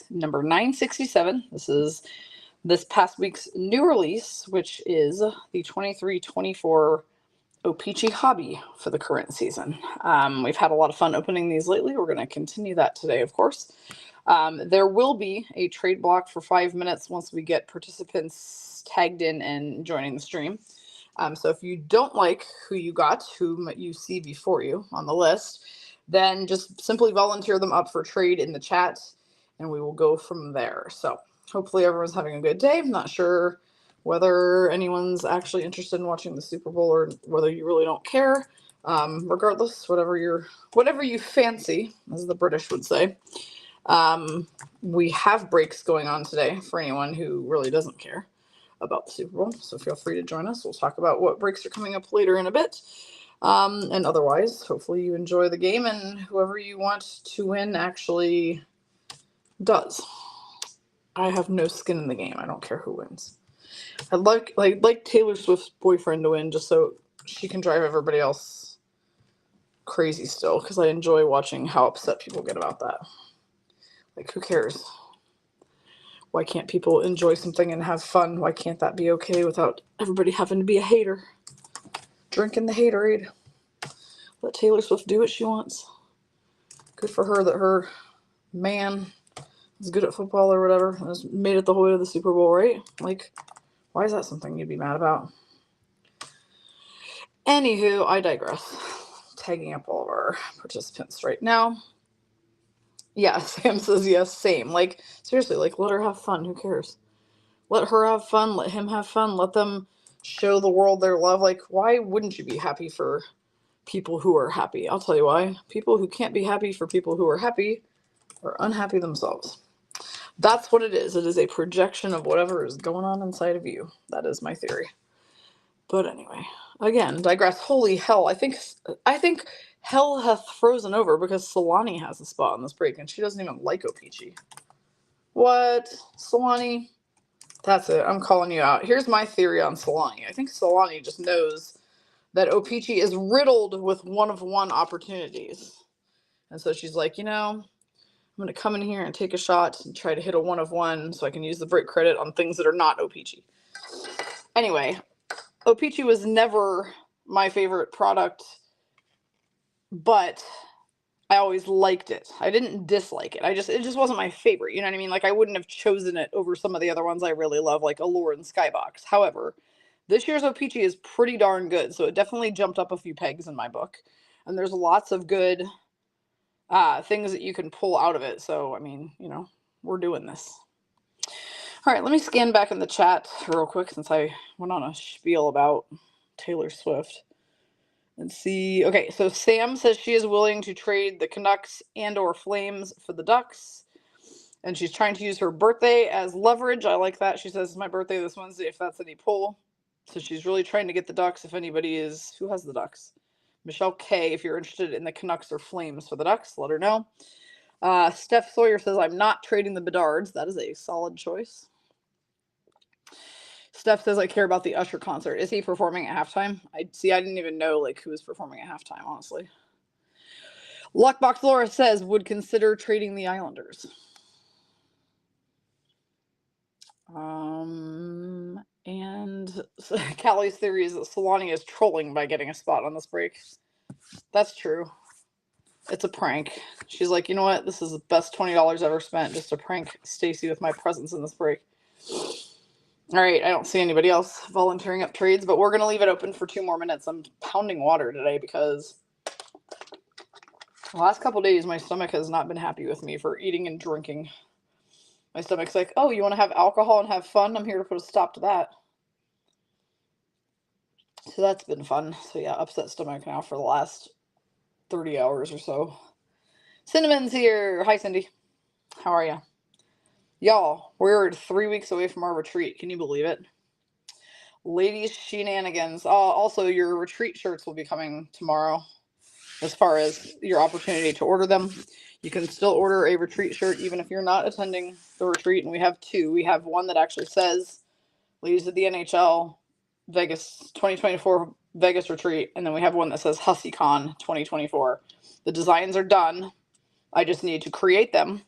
number 967. This is this past week's new release, which is the 23-24 O-Pee-Chee hobby for the current season. We've had a lot of fun opening these lately. We're going to continue that today, of course. There will be a trade block for 5 minutes once we get participants tagged in and joining the stream. So if you don't like who you got, whom you see before you on the list, then just simply volunteer them up for trade in the chat, and we will go from there. So hopefully everyone's having a good day. I'm not sure whether anyone's actually interested in watching the Super Bowl or whether you really don't care. Regardless, whatever you fancy, as the British would say. We have breaks going on today for anyone who really doesn't care about the Super Bowl, so feel free to join us. We'll talk about what breaks are coming up later in a bit. And otherwise, hopefully you enjoy the game and whoever you want to win actually does. I have no skin in the game. I don't care who wins. I'd like Taylor Swift's boyfriend to win just so she can drive everybody else crazy still, because I enjoy watching how upset people get about that. Like, who cares? Why can't people enjoy something and have fun? Why can't that be okay without everybody having to be a hater? Drinking the haterade. Let Taylor Swift do what she wants. Good for her that her man is good at football or whatever and has made it the whole way to the Super Bowl, right? Like, why is that something you'd be mad about? Anywho, I digress. Tagging up all of our participants right now. Yeah, Sam says yes, same. Like, seriously, like, let her have fun. Who cares? Let her have fun. Let him have fun. Let them show the world their love. Like, why wouldn't you be happy for people who are happy? I'll tell you why. People who can't be happy for people who are happy are unhappy themselves. That's what it is. It is a projection of whatever is going on inside of you. That is my theory. But anyway, again, digress. Holy hell. I think hell hath frozen over because Solani has a spot on this break and she doesn't even like O-Pee-Chee. What? Solani? That's it. I'm calling you out. Here's my theory on Solani. I think Solani just knows that O-Pee-Chee is riddled with one-of-one opportunities. And so she's like, I'm going to come in here and take a shot and try to hit a one-of-one so I can use the break credit on things that are not O-Pee-Chee. Anyway, O-Pee-Chee was never my favorite product, but I always liked it. I didn't dislike it. It just wasn't my favorite. You know what I mean? Like, I wouldn't have chosen it over some of the other ones I really love, like Allure and Skybox. However, this year's O-Pee-Chee is pretty darn good, so it definitely jumped up a few pegs in my book. And there's lots of good things that you can pull out of it. So, I mean, we're doing this. All right, let me scan back in the chat real quick since I went on a spiel about Taylor Swift. And see, okay, so Sam says she is willing to trade the Canucks and or Flames for the Ducks. And she's trying to use her birthday as leverage. I like that. She says, it's my birthday this Wednesday, if that's any pull. So she's really trying to get the Ducks if anybody is... Who has the Ducks? Michelle K, if you're interested in the Canucks or Flames for the Ducks, let her know. Steph Sawyer says, I'm not trading the Bedards. That is a solid choice. Steph says, I care about the Usher concert. Is he performing at halftime? I didn't even know who was performing at halftime, honestly. Luckbox Laura says, would consider trading the Islanders. And Callie's theory is that Solani is trolling by getting a spot on this break. That's true. It's a prank. She's like, you know what? This is the best $20 ever spent just to prank Stacy with my presence in this break. All right, I don't see anybody else volunteering up trades, but we're going to leave it open for 2 more minutes. I'm pounding water today because the last couple days my stomach has not been happy with me for eating and drinking. My stomach's like, oh, you want to have alcohol and have fun? I'm here to put a stop to that. So that's been fun. So yeah, upset stomach now for the last 30 hours or so. Cinnamon's here. Hi, Cindy. How are you? Y'all, we're 3 weeks away from our retreat. Can you believe it? Ladies shenanigans. Also, your retreat shirts will be coming tomorrow as far as your opportunity to order them. You can still order a retreat shirt even if you're not attending the retreat. And we have 2. We have one that actually says Ladies of the NHL Vegas 2024 Vegas retreat. And then we have one that says HussyCon 2024. The designs are done. I just need to create them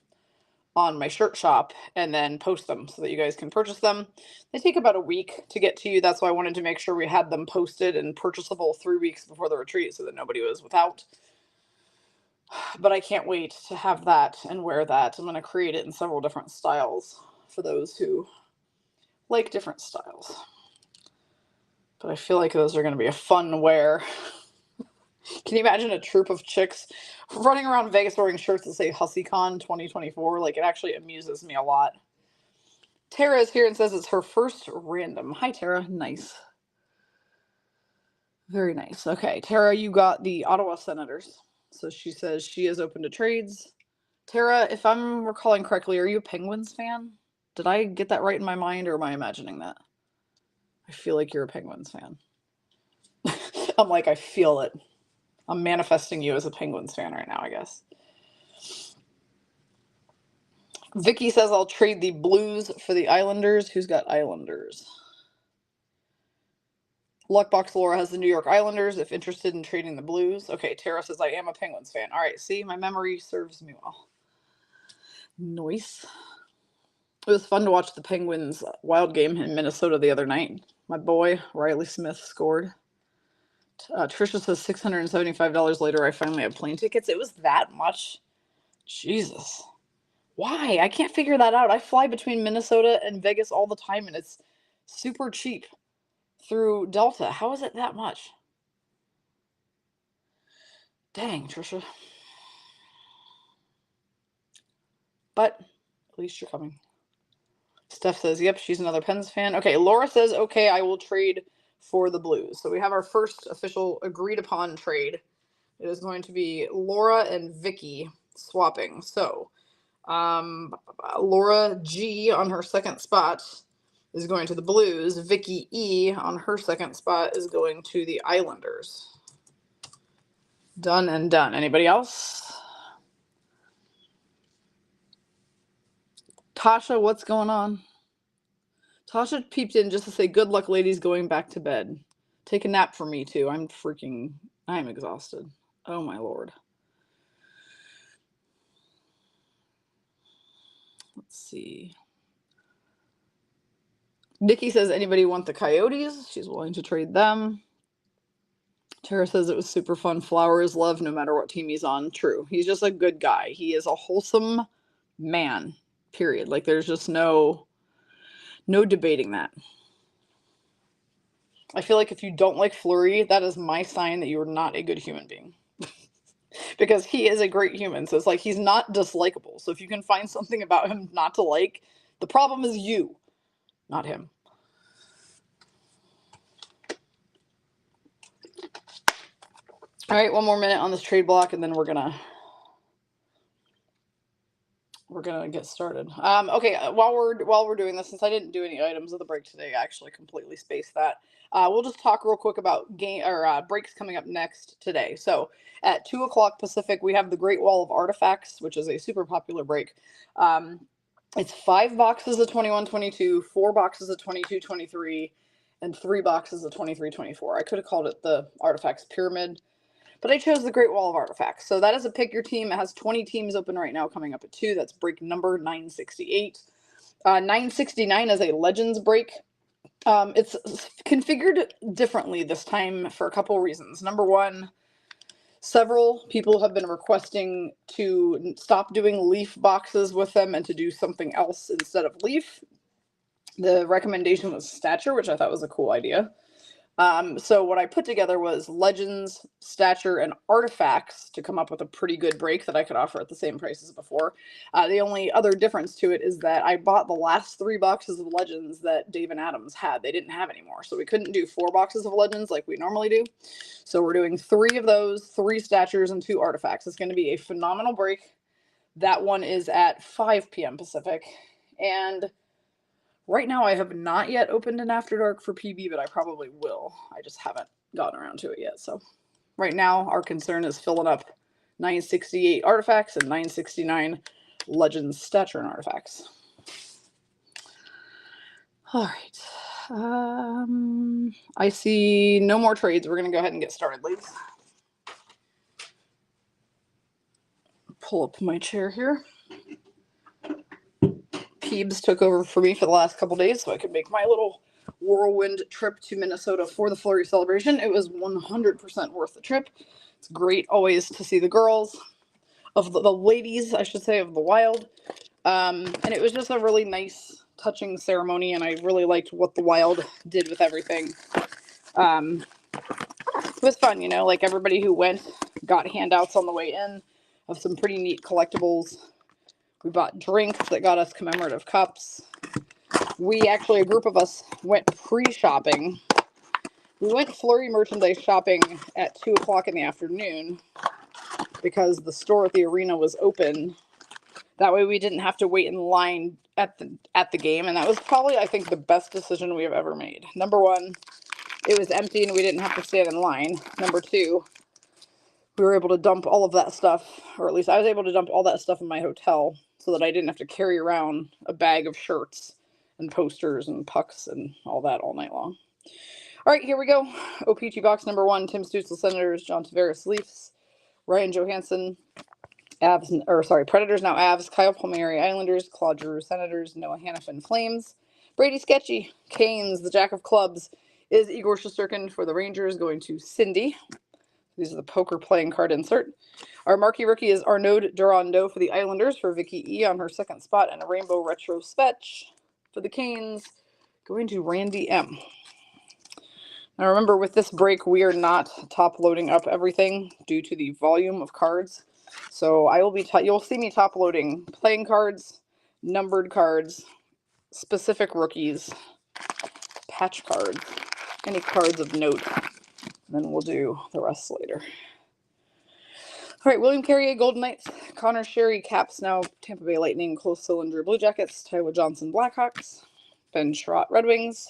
on my shirt shop and then post them so that you guys can purchase them. They take about a week to get to you. That's why I wanted to make sure we had them posted and purchasable 3 weeks before the retreat so that nobody was without. But I can't wait to have that and wear that. I'm going to create it in several different styles for those who like different styles. But I feel like those are going to be a fun wear. Can you imagine a troop of chicks running around Vegas wearing shirts that say HussyCon 2024? Like, it actually amuses me a lot. Tara is here and says it's her first random. Hi, Tara. Nice. Very nice. Okay, Tara, you got the Ottawa Senators. So she says she is open to trades. Tara, if I'm recalling correctly, are you a Penguins fan? Did I get that right in my mind, or am I imagining that? I feel like you're a Penguins fan. I'm like, I feel it. I'm manifesting you as a Penguins fan right now, I guess. Vicky says I'll trade the Blues for the Islanders. Who's got Islanders? Luckbox Laura has the New York Islanders, if interested in trading the Blues. Okay, Tara says I am a Penguins fan. All right, see, my memory serves me well. Nice. It was fun to watch the Penguins wild game in Minnesota the other night. My boy, Riley Smith, scored. Trisha says $675 later, I finally have plane tickets. It was that much? Jesus. Why? I can't figure that out. I fly between Minnesota and Vegas all the time, and it's super cheap through Delta. How is it that much? Dang, Trisha. But at least you're coming. Steph says, yep, she's another Pens fan. Okay, Laura says, okay, I will trade for the Blues. So we have our first official agreed upon trade. It is going to be Laura and Vicky swapping. So Laura G on her second spot is going to the Blues. Vicky E on her second spot is going to the Islanders. Done and done. Anybody else? Tasha, what's going on? Tasha peeped in just to say, good luck, ladies, going back to bed. Take a nap for me, too. I'm exhausted. Oh, my Lord. Let's see. Nikki says, anybody want the Coyotes? She's willing to trade them. Tara says it was super fun. Flower is love no matter what team he's on. True. He's just a good guy. He is a wholesome man, period. Like, there's just no debating that. I feel like if you don't like Fleury, that is my sign that you are not a good human being. Because he is a great human. So it's like he's not dislikable. So if you can find something about him not to like, the problem is you, not him. All right, one more minute on this trade block, and then we're gonna get started. Okay, while we're doing this, since I didn't do any items of the break today, I actually completely spaced that. We'll just talk real quick about breaks coming up next today. So at 2 o'clock Pacific, we have the Great Wall of Artifacts, which is a super popular break. It's 5 boxes of 21-22, 4 boxes of 22-23, and 3 boxes of 23-24. I could have called it the Artifacts Pyramid, but I chose the Great Wall of Artifacts. So that is a pick your team. It has 20 teams open right now coming up at 2. That's break number 968. 969 is a Legends break. It's configured differently this time for a couple of reasons. Number one, several people have been requesting to stop doing leaf boxes with them and to do something else instead of leaf. The recommendation was stature, which I thought was a cool idea. So what I put together was Legends, Stature, and Artifacts to come up with a pretty good break that I could offer at the same price as before. The only other difference to it is that I bought the last 3 boxes of Legends that Dave and Adams had. They didn't have anymore, so we couldn't do 4 boxes of Legends like we normally do. So we're doing 3 of those, 3 Statures, and 2 Artifacts. It's going to be a phenomenal break. That one is at 5 p.m. Pacific. And right now, I have not yet opened an After Dark for PB, but I probably will. I just haven't gotten around to it yet. So right now, our concern is filling up 968 Artifacts and 969 Legends Stature and Artifacts. All right. I see no more trades. We're going to go ahead and get started, ladies. Pull up my chair here. Peebs took over for me for the last couple days so I could make my little whirlwind trip to Minnesota for the Flurry celebration. It was 100% worth the trip. It's great always to see the girls, of the ladies, I should say, of the wild. And it was just a really nice, touching ceremony, and I really liked what the wild did with everything. It was fun, you know, like everybody who went got handouts on the way in of some pretty neat collectibles. We bought drinks that got us commemorative cups. We actually, a group of us, went pre-shopping. We went Flurry merchandise shopping at 2 o'clock in the afternoon because the store at the arena was open. That way we didn't have to wait in line at the game, and that was probably, I think, the best decision we have ever made. Number one, it was empty and we didn't have to stand in line. Number two, we were able to dump all of that stuff, or at least I was able to dump all that stuff in my hotel so that I didn't have to carry around a bag of shirts and posters and pucks and all that all night long. All right, here we go. O-Pee-Chee box number 1, Tim Stützle Senators, John Tavares Leafs, Ryan Johansson, Predators now Avs, Kyle Palmieri Islanders, Claude Giroux Senators, Noah Hannafin Flames, Brady Sketchy Canes, the Jack of Clubs is Igor Shesterkin for the Rangers, going to Cindy. These are the poker playing card insert. Our marquee rookie is Arnaud Durandeau for the Islanders for Vicky E on her second spot, and a rainbow retro spetch for the Canes, going to Randy M. Now remember, with this break, we are not top loading up everything due to the volume of cards. So I will be you'll see me top loading playing cards, numbered cards, specific rookies, patch cards, any cards of note. And then we'll do the rest later. All right, William Carrier, Golden Knights, Connor Sherry, Caps now Tampa Bay Lightning, Close Cylinder, Blue Jackets, Tyler Johnson, Blackhawks, Ben Sherratt, Red Wings,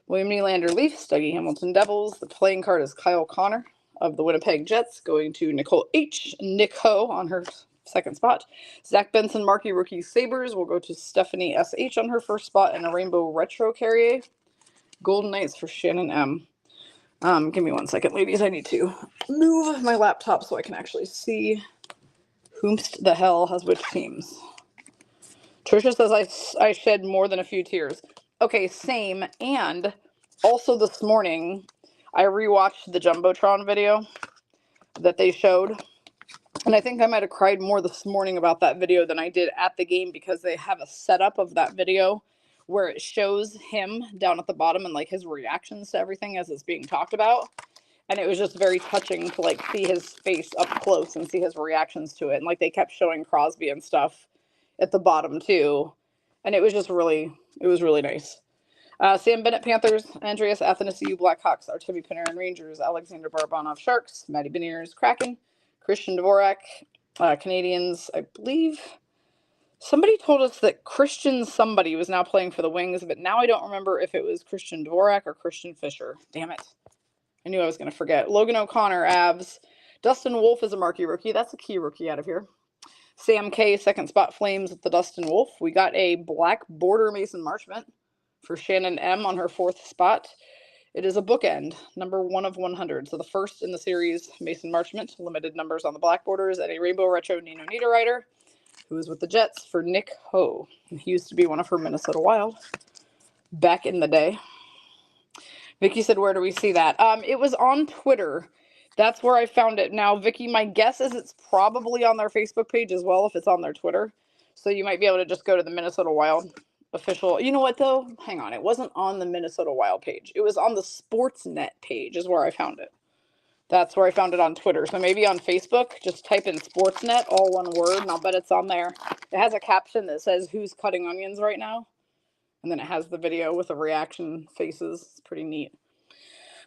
William Nylander, Leafs, Dougie Hamilton, Devils. The playing card is Kyle Connor of the Winnipeg Jets, going to Nicole H. Nick Ho on her second spot. Zach Benson, marquee rookie Sabres, will go to Stephanie S.H. on her first spot, and a rainbow retro Carrier. Golden Knights for Shannon M. Give me 1 second, ladies. I need to move my laptop so I can actually see whomst the hell has which teams. Trisha says I shed more than a few tears. Okay, same. And also this morning, I rewatched the Jumbotron video that they showed. And I think I might have cried more this morning about that video than I did at the game, because they have a setup of that video where it shows him down at the bottom and like his reactions to everything as it's being talked about. And it was just very touching to like see his face up close and see his reactions to it. And like they kept showing Crosby and stuff at the bottom too. And it was just really nice. Sam Bennett, Panthers, Andreas Athanasiou, Blackhawks, Artemi Panarin, Rangers, Alexander Barabanov, Sharks, Matty Beniers, Kraken, Christian Dvorak, Canadians, I believe. Somebody told us that Christian somebody was now playing for the Wings, but now I don't remember if it was Christian Dvorak or Christian Fisher. Damn it. I knew I was going to forget. Logan O'Connor, Avs. Dustin Wolf is a marquee rookie. That's a key rookie out of here. Sam K, second spot, Flames with the Dustin Wolf. We got a black border Mason Marchment for Shannon M on her fourth spot. It is a bookend, number 1 of 100. So the first in the series, Mason Marchment, limited numbers on the black borders, and a rainbow retro Nino Niederreiter, who is with the Jets, for Nick Ho. He used to be one of her Minnesota Wild back in the day. Vicky said, where do we see that? It was on Twitter. That's where I found it. Now, Vicky, my guess is it's probably on their Facebook page as well if it's on their Twitter. So you might be able to just go to the Minnesota Wild official. You know what, though? Hang on. It wasn't on the Minnesota Wild page. It was on the Sportsnet page is where I found it. That's where I found it on Twitter. So maybe on Facebook, just type in Sportsnet, all one word, and I'll bet it's on there. It has a caption that says, who's cutting onions right now? And then it has the video with the reaction faces. It's pretty neat.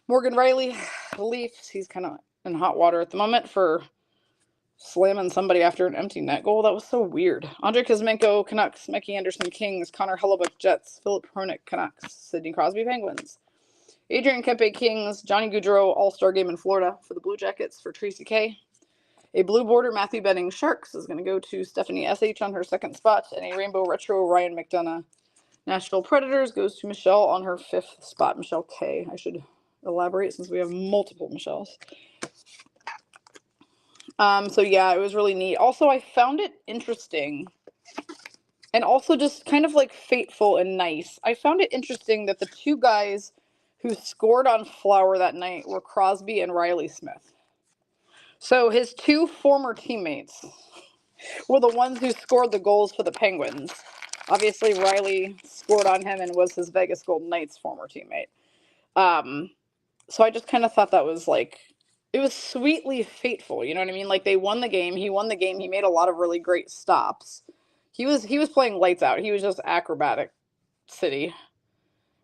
Morgan Riley, Leafs. He's kind of in hot water at the moment for slamming somebody after an empty net goal. That was so weird. Andrei Kuzmenko, Canucks. Mikey Anderson, Kings. Connor Hellebuyck, Jets. Philip Hronik, Canucks. Sidney Crosby, Penguins. Adrian Kempe, Kings. Johnny Gaudreau, All-Star Game in Florida for the Blue Jackets for Tracy K. A blue border Matthew Benning, Sharks, is going to go to Stephanie S.H. on her second spot. And a rainbow retro Ryan McDonough, Nashville Predators, goes to Michelle on her fifth spot. Michelle K. I should elaborate since we have multiple Michelles. So yeah, it was really neat. Also, I found it interesting And also just kind of like fateful and nice. I found it interesting that the two guys who scored on Flower that night were Crosby and Riley Smith. So his two former teammates were the ones who scored the goals for the Penguins. Obviously, Riley scored on him and was his Vegas Golden Knights former teammate. So I just kind of thought that was like, it was sweetly fateful. You know what I mean? Like they won the game. He won the game. He made a lot of really great stops. He was playing lights out. He was just acrobatic city.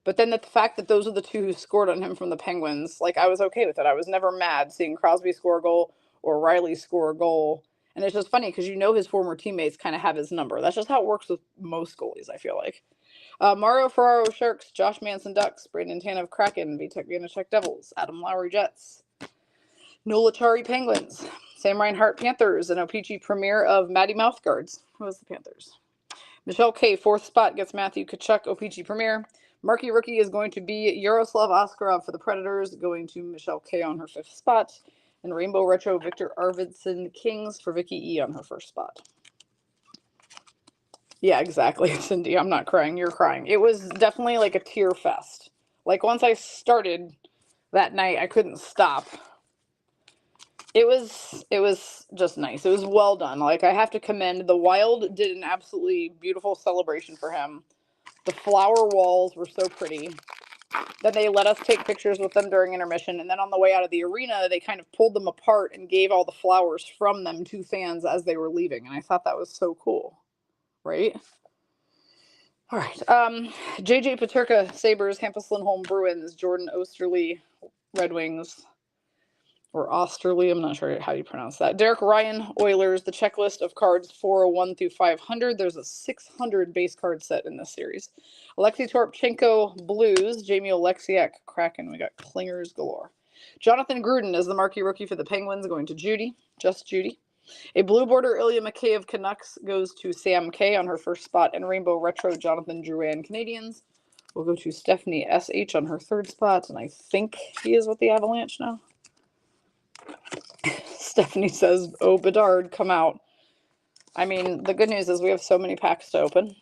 But then the fact that those are the two who scored on him from the Penguins, like I was okay with it. I was never mad seeing Crosby score a goal or Riley score a goal. And it's just funny because you know his former teammates kind of have his number. That's just how it works with most goalies, I feel like. Mario Ferraro Sharks, Josh Manson Ducks, Brandon Tanev Kraken, Vitek Vanacek Devils, Adam Lowry Jets, Nola Chari Penguins, Sam Reinhart Panthers, and O-Pee-Chee premiere of Matty Mouthguards. Who was the Panthers? Michelle K, 4th spot, gets Matthew Tkachuk, O-Pee-Chee premiere. Marquee rookie is going to be Yaroslav Askarov for the Predators, going to Michelle K on her 5th spot. And Rainbow Retro Victor Arvidsson Kings for Vicky E on her 1st spot. Yeah, exactly, Cindy. I'm not crying. You're crying. It was definitely like a tear fest. Like once I started that night, I couldn't stop. It was just nice. It was well done. Like I have to commend the Wild did an absolutely beautiful celebration for him. The flower walls were so pretty. Then they let us take pictures with them during intermission, and then on the way out of the arena, they kind of pulled them apart and gave all the flowers from them to fans as they were leaving, and I thought that was so cool. Right? All right. JJ Paterka, Sabres, Hampus Lindholm, Bruins, Jordan Osterley, Red Wings, or Osterley, I'm not sure how you pronounce that. Derek Ryan, Oilers, the checklist of cards 401 through 500. There's a 600 base card set in this series. Alexei Toropchenko, Blues, Jamie Oleksiak, Kraken. We got clingers galore. Jonathan Gruden is the marquee rookie for the Penguins, going to Judy, just Judy. A blue border Ilya McKay of Canucks goes to Sam K on her 1st spot, and Rainbow Retro Jonathan Drouin Canadiens will go to Stephanie SH on her 3rd spot, and I think he is with the Avalanche now. Stephanie says, "Oh, Bedard, come out." I mean, the good news is we have so many packs to open.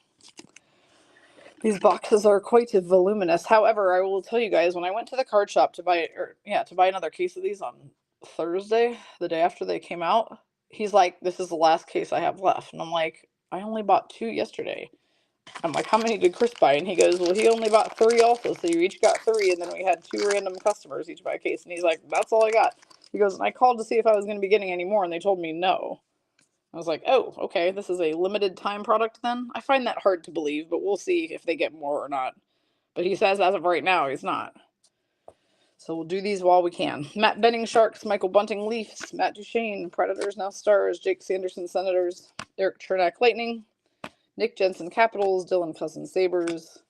These boxes are quite voluminous. However, I will tell you guys, when I went to the card shop to buy another case of these on Thursday, the day after they came out, he's like, "This is the last case I have left." And I'm like, "I only bought 2 yesterday." I'm like, "How many did Chris buy?" And he goes, "Well, he only bought 3 also, so you each got 3, and then we had 2 random customers each buy a case." And he's like, "That's all I got." He goes, "And I called to see if I was going to be getting any more, and they told me no." I was like, "Oh, okay, this is a limited time product then?" I find that hard to believe, but we'll see if they get more or not. But he says as of right now, he's not. So we'll do these while we can. Matt Benning, Sharks, Michael Bunting, Leafs, Matt Duchene, Predators, now Stars, Jake Sanderson, Senators, Eric Chernak, Lightning, Nick Jensen, Capitals, Dylan Cousins, Sabres.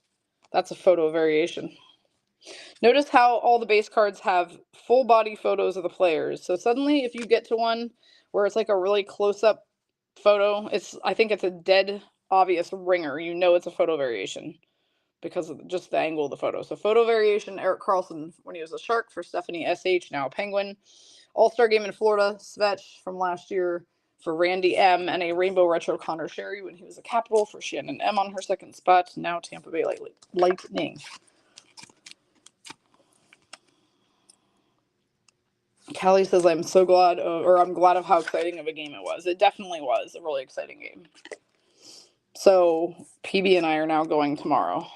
That's a photo variation. Notice how all the base cards have full body photos of the players. So suddenly, if you get to one where it's like a really close-up photo, I think it's a dead obvious ringer. You know it's a photo variation because of just the angle of the photo. So photo variation, Erik Karlsson when he was a Shark, for Stephanie SH, now a Penguin. All-Star game in Florida, Svetch from last year for Randy M, and a Rainbow Retro Connor Sherry when he was a Capital for Shannon M on her 2nd spot, now Tampa Bay Lightning. Callie says, I'm glad of how exciting of a game it was. It definitely was a really exciting game. So PB and I are now going tomorrow.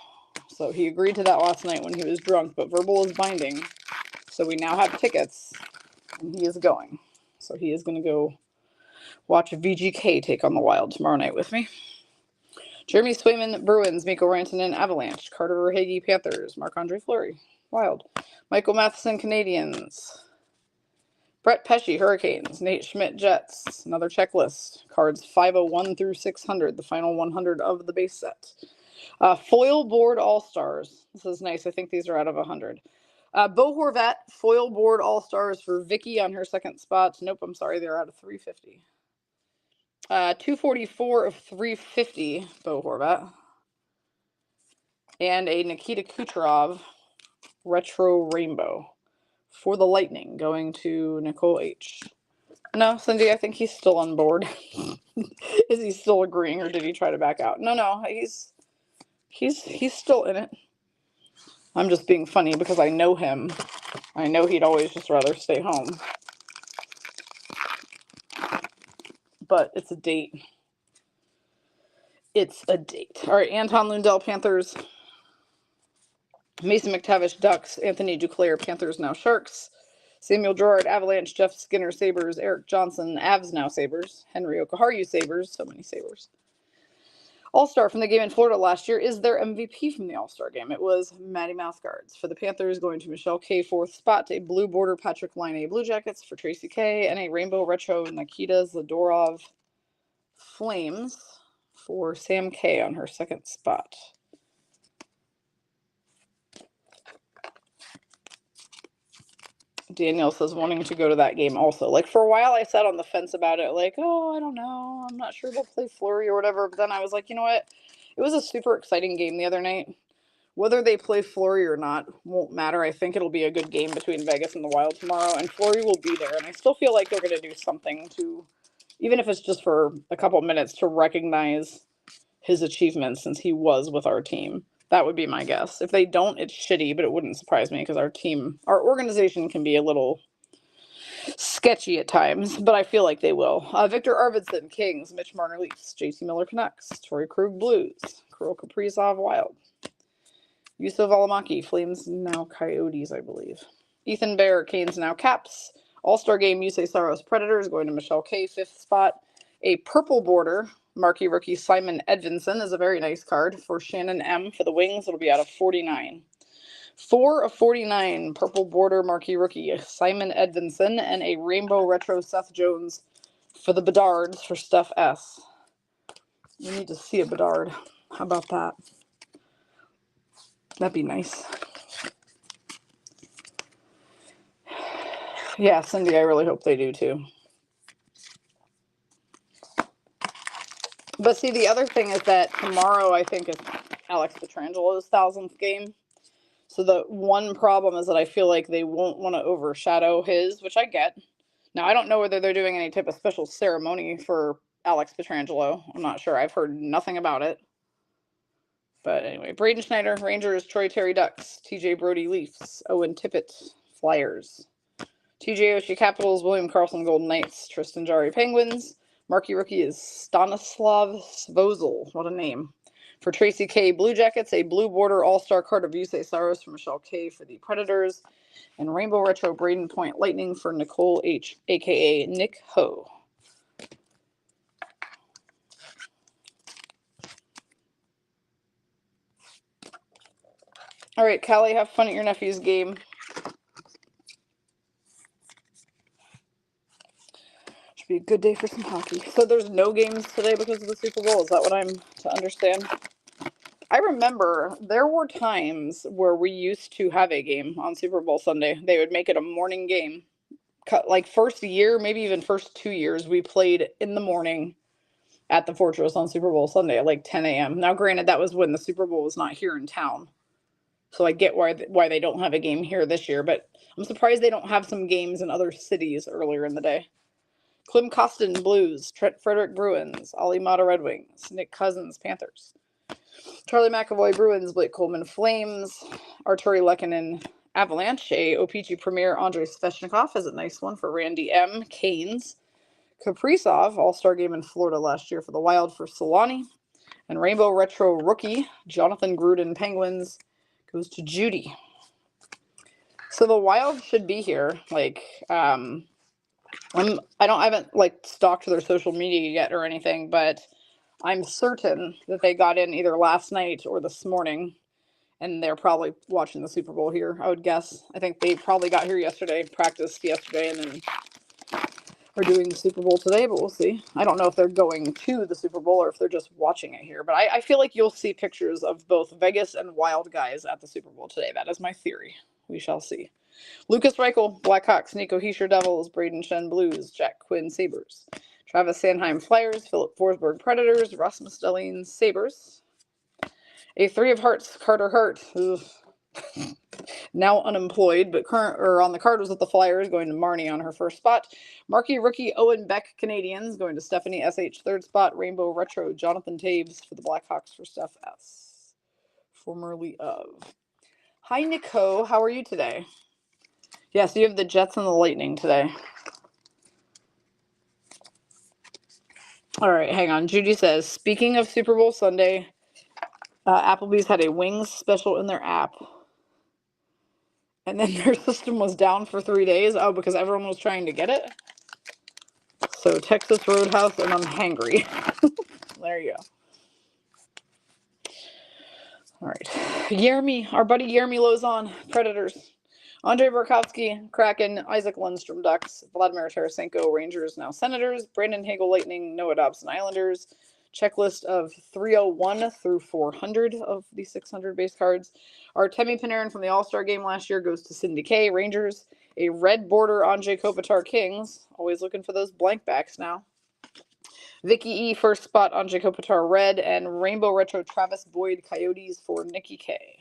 So he agreed to that last night when he was drunk, but verbal is binding. So we now have tickets, and he is going. So he is going to go watch VGK take on the Wild tomorrow night with me. Jeremy Swayman, Bruins, Mikko Rantanen, Avalanche, Carter Verhaeghe, Panthers, Marc-Andre Fleury, Wild, Michael Matheson, Canadiens, Brett Pesce, Hurricanes, Nate Schmidt, Jets, another checklist, cards 501 through 600, the final 100 of the base set. Foil board All-Stars. This is nice. I think these are out of 100. Bo Horvat, foil board All-Stars for Vicky on her 2nd spot. Nope, I'm sorry, they're out of 350. 244 of 350, Bo Horvat. And a Nikita Kucherov Retro Rainbow for the Lightning, going to Nicole H. No, Cindy, I think he's still on board. Is he still agreeing, or did he try to back out? No, he's still in it. I'm just being funny because I know him. I know he'd always just rather stay home. But it's a date. It's a date. All right, Anton Lundell, Panthers. Mason McTavish, Ducks. Anthony Duclair, Panthers, now Sharks. Samuel Girard, Avalanche. Jeff Skinner, Sabres. Eric Johnson, Avs, now Sabres. Henry Okaharu, Sabres. So many Sabres. All-Star from the game in Florida last year is their MVP from the All-Star game. It was Matty Mouthguards. For the Panthers, going to Michelle K, 4th spot. A blue border Patrick Laine Blue Jackets for Tracy K. And a rainbow retro Nikita Zadorov Flames for Sam K on her 2nd spot. Danielle says wanting to go to that game also. Like, for a while I sat on the fence about it, like, oh, I don't know, I'm not sure they'll play Fleury or whatever, but then I was like, you know what, it was a super exciting game the other night. Whether they play Fleury or not won't matter. I think it'll be a good game between Vegas and the Wild tomorrow, and Fleury will be there, and I still feel like they're going to do something to, even if it's just for a couple minutes, to recognize his achievements since he was with our team. That would be my guess. If they don't, it's shitty, but it wouldn't surprise me because our organization can be a little sketchy at times, but I feel like they will. Victor Arvidsson, Kings. Mitch Marner, Leafs. JT Miller, Canucks. Torrey Krug, Blues. Kirill Kaprizov, Wild. Yusuf Alamaki, Flames, now Coyotes, I believe. Ethan Bear, Canes, now Caps. All-Star Game, Yusei Saros, Predators, going to Michelle K, 5th spot. A purple border, marquee rookie Simon Edvinsson is a very nice card. For Shannon M, for the Wings, it'll be out of 49. 4 of 49, purple border marquee rookie Simon Edvinsson, and a rainbow retro Seth Jones for the Bedards for Steph S. You need to see a Bedard. How about that? That'd be nice. Yeah, Cindy, I really hope they do too. But see, the other thing is that tomorrow, I think, is Alex Petrangelo's 1000th game. So the one problem is that I feel like they won't want to overshadow his, which I get. Now, I don't know whether they're doing any type of special ceremony for Alex Petrangelo. I'm not sure. I've heard nothing about it. But anyway, Braden Schneider, Rangers. Troy Terry, Ducks. TJ Brody, Leafs. Owen Tippett, Flyers. TJ Oshie, Capitals. William Karlsson, Golden Knights. Tristan Jarry, Penguins. Marquee rookie is Stanislav Svozil. What a name. For Tracy K, Blue Jackets. A blue border all-star card of Yusei Saros for Michelle K for the Predators. And rainbow retro Braden Point Lightning for Nicole H, a.k.a. Nick Ho. All right, Callie, have fun at your nephew's game. Should be a good day for some hockey. So there's no games today because of the Super Bowl. Is that what I'm to understand? I remember there were times where we used to have a game on Super Bowl Sunday. They would make it a morning game. Like first year, maybe even first 2 years, we played in the morning at the Fortress on Super Bowl Sunday at like 10 a.m. Now, granted, that was when the Super Bowl was not here in town. So I get why they don't have a game here this year, but I'm surprised they don't have some games in other cities earlier in the day. Klim Kostin, Blues. Trent Frederick, Bruins. Ali Mata, Red Wings. Nick Cousins, Panthers. Charlie McAvoy, Bruins. Blake Coleman, Flames. Arturi Lehkonen, Avalanche. A O-Pee-Chee Premier, Andrei Svechnikov is a nice one for Randy M. Canes. Kaprizov, All-Star Game in Florida last year for the Wild for Solani. And Rainbow Retro Rookie, Jonathan Gruden, Penguins, goes to Judy. So the Wild should be here. Like, I haven't like stalked their social media yet or anything, but I'm certain that they got in either last night or this morning, and they're probably watching the Super Bowl here, I would guess. I think they probably got here yesterday, practiced yesterday, and then are doing the Super Bowl today, but we'll see. I don't know if they're going to the Super Bowl or if they're just watching it here, but I feel like you'll see pictures of both Vegas and Wild guys at the Super Bowl today. That is my theory. We shall see. Lucas Reichel, Blackhawks. Nico Hischier, Devils. Braden Shen, Blues. Jack Quinn, Sabres. Travis Sanheim, Flyers. Philip Forsberg, Predators. Rasmus Dahlin, Sabres. A 3 of Hearts, Carter Hart. now unemployed, but current or on the card was with the Flyers, going to Marnie on her first spot. Marquee rookie Owen Beck, Canadians, going to Stephanie SH third spot. Rainbow Retro Jonathan Taves for the Blackhawks for Steph S, formerly of. Hi Nico, how are you today? Yes, you have the Jets and the Lightning today. All right, hang on. Judy says, speaking of Super Bowl Sunday, Applebee's had a wings special in their app. And then their system was down for 3 days. Oh, because everyone was trying to get it? So Texas Roadhouse, and I'm hangry. There you go. All right. Yermy, our buddy Yermy Lozon, Predators. Andre Burakovsky, Kraken. Isaac Lundstrom, Ducks. Vladimir Tarasenko, Rangers, now Senators. Brandon Hagel, Lightning. Noah Dobson, Islanders. Checklist of 301 through 400 of the 600 base cards. Artemi Panarin from the All-Star game last year goes to Cindy K, Rangers. A red border Anze Kopitar, Kings. Always looking for those blank backs now. Vicky E, first spot, Anze Kopitar, red. And Rainbow Retro Travis Boyd, Coyotes for Nikki K.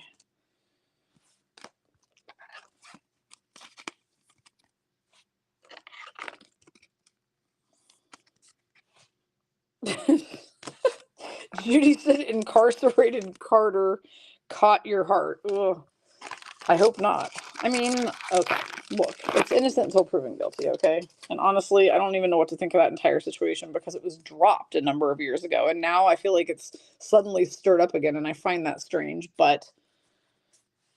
Judy said incarcerated Carter caught your heart. Ugh. I hope not. I mean, okay, look, it's innocent until proven guilty, okay? And honestly, I don't even know what to think of that entire situation because it was dropped a number of years ago, and now I feel like it's suddenly stirred up again, and I find that strange, but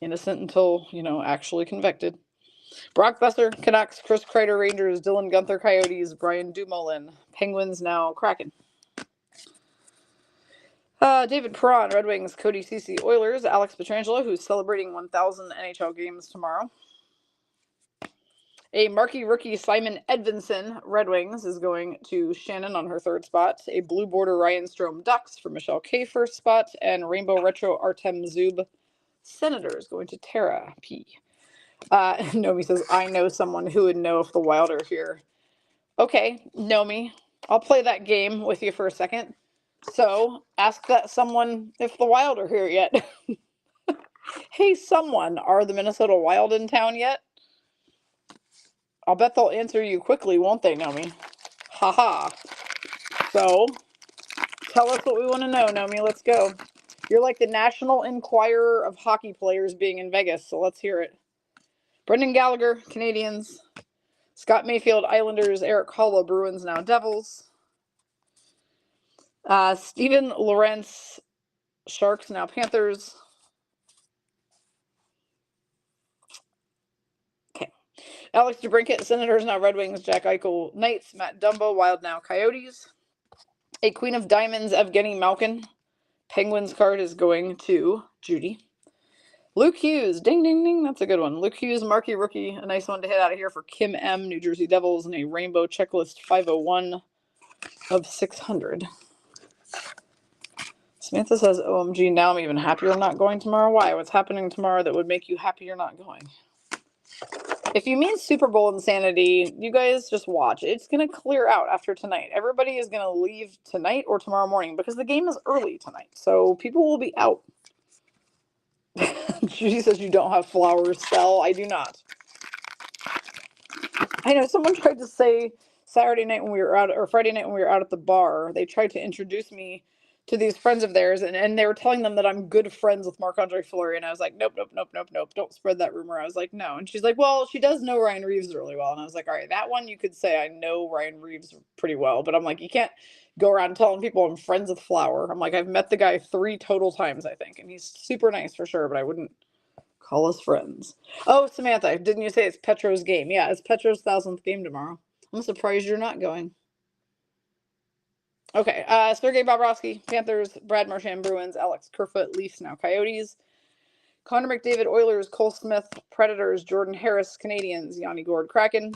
innocent until, actually convicted. Brock Besser, Canucks, Chris Kreider, Rangers, Dylan Gunther, Coyotes, Brian Dumoulin, Penguins, now Kraken. David Perron, Red Wings, Cody Ceci, Oilers, Alex Pietrangelo, who's celebrating 1,000 NHL games tomorrow. A marquee rookie, Simon Edvinsson, Red Wings, is going to Shannon on her third spot. A blue border Ryan Strome, Ducks, for Michelle K, first spot. And Rainbow Retro Artem Zub, Senators, going to Tara P. Nomi says, I know someone who would know if the Wild are here. Okay, Nomi, I'll play that game with you for a second. So, ask that someone if the Wild are here yet. Hey, someone, are the Minnesota Wild in town yet? I'll bet they'll answer you quickly, won't they, Nomi? Haha. So, tell us what we want to know, Nomi. Let's go. You're like the National Enquirer of hockey players being in Vegas, so let's hear it. Brendan Gallagher, Canadians. Scott Mayfield, Islanders. Eric Holla, Bruins, now Devils. Steven Lorentz, Sharks, now Panthers. Okay. Alex DeBrincat, Senators, now Red Wings. Jack Eichel, Knights. Matt Dumbo, Wild, now Coyotes. A Queen of Diamonds, Evgeny Malkin. Penguins card is going to Judy. Luke Hughes, ding, ding, ding. That's a good one. Luke Hughes, marquee rookie. A nice one to hit out of here for Kim M, New Jersey Devils, and a rainbow checklist 501 of 600. Samantha says, OMG, now I'm even happier I'm not going tomorrow. Why? What's happening tomorrow that would make you happy you're not going? If you mean Super Bowl insanity, you guys just watch. It's going to clear out after tonight. Everybody is going to leave tonight or tomorrow morning because the game is early tonight. So people will be out. Judy says you don't have flowers, Sell. I do not. I know someone tried to say Saturday night when we were out, or Friday night when we were out at the bar, they tried to introduce me to these friends of theirs, and they were telling them that I'm good friends with Marc-Andre Fleury, and I was like, nope, don't spread that rumor. I was like, no. And she's like, well, she does know Ryan Reeves really well. And I was like, all right, that one you could say I know Ryan Reeves pretty well, but I'm like, you can't go around telling people I'm friends with Flower. I'm like, I've met the guy 3 total times, I think, and he's super nice for sure, but I wouldn't call us friends. Oh, Samantha, didn't you say it's Petro's game? Yeah, it's Petro's 1,000th game tomorrow. I'm surprised you're not going. Okay, Sergei Bobrovsky, Panthers. Brad Marchand, Bruins. Alex Kerfoot, Leafs, now Coyotes. Connor McDavid, Oilers. Cole Smith, Predators. Jordan Harris, Canadians. Yanni Gourde, Kraken.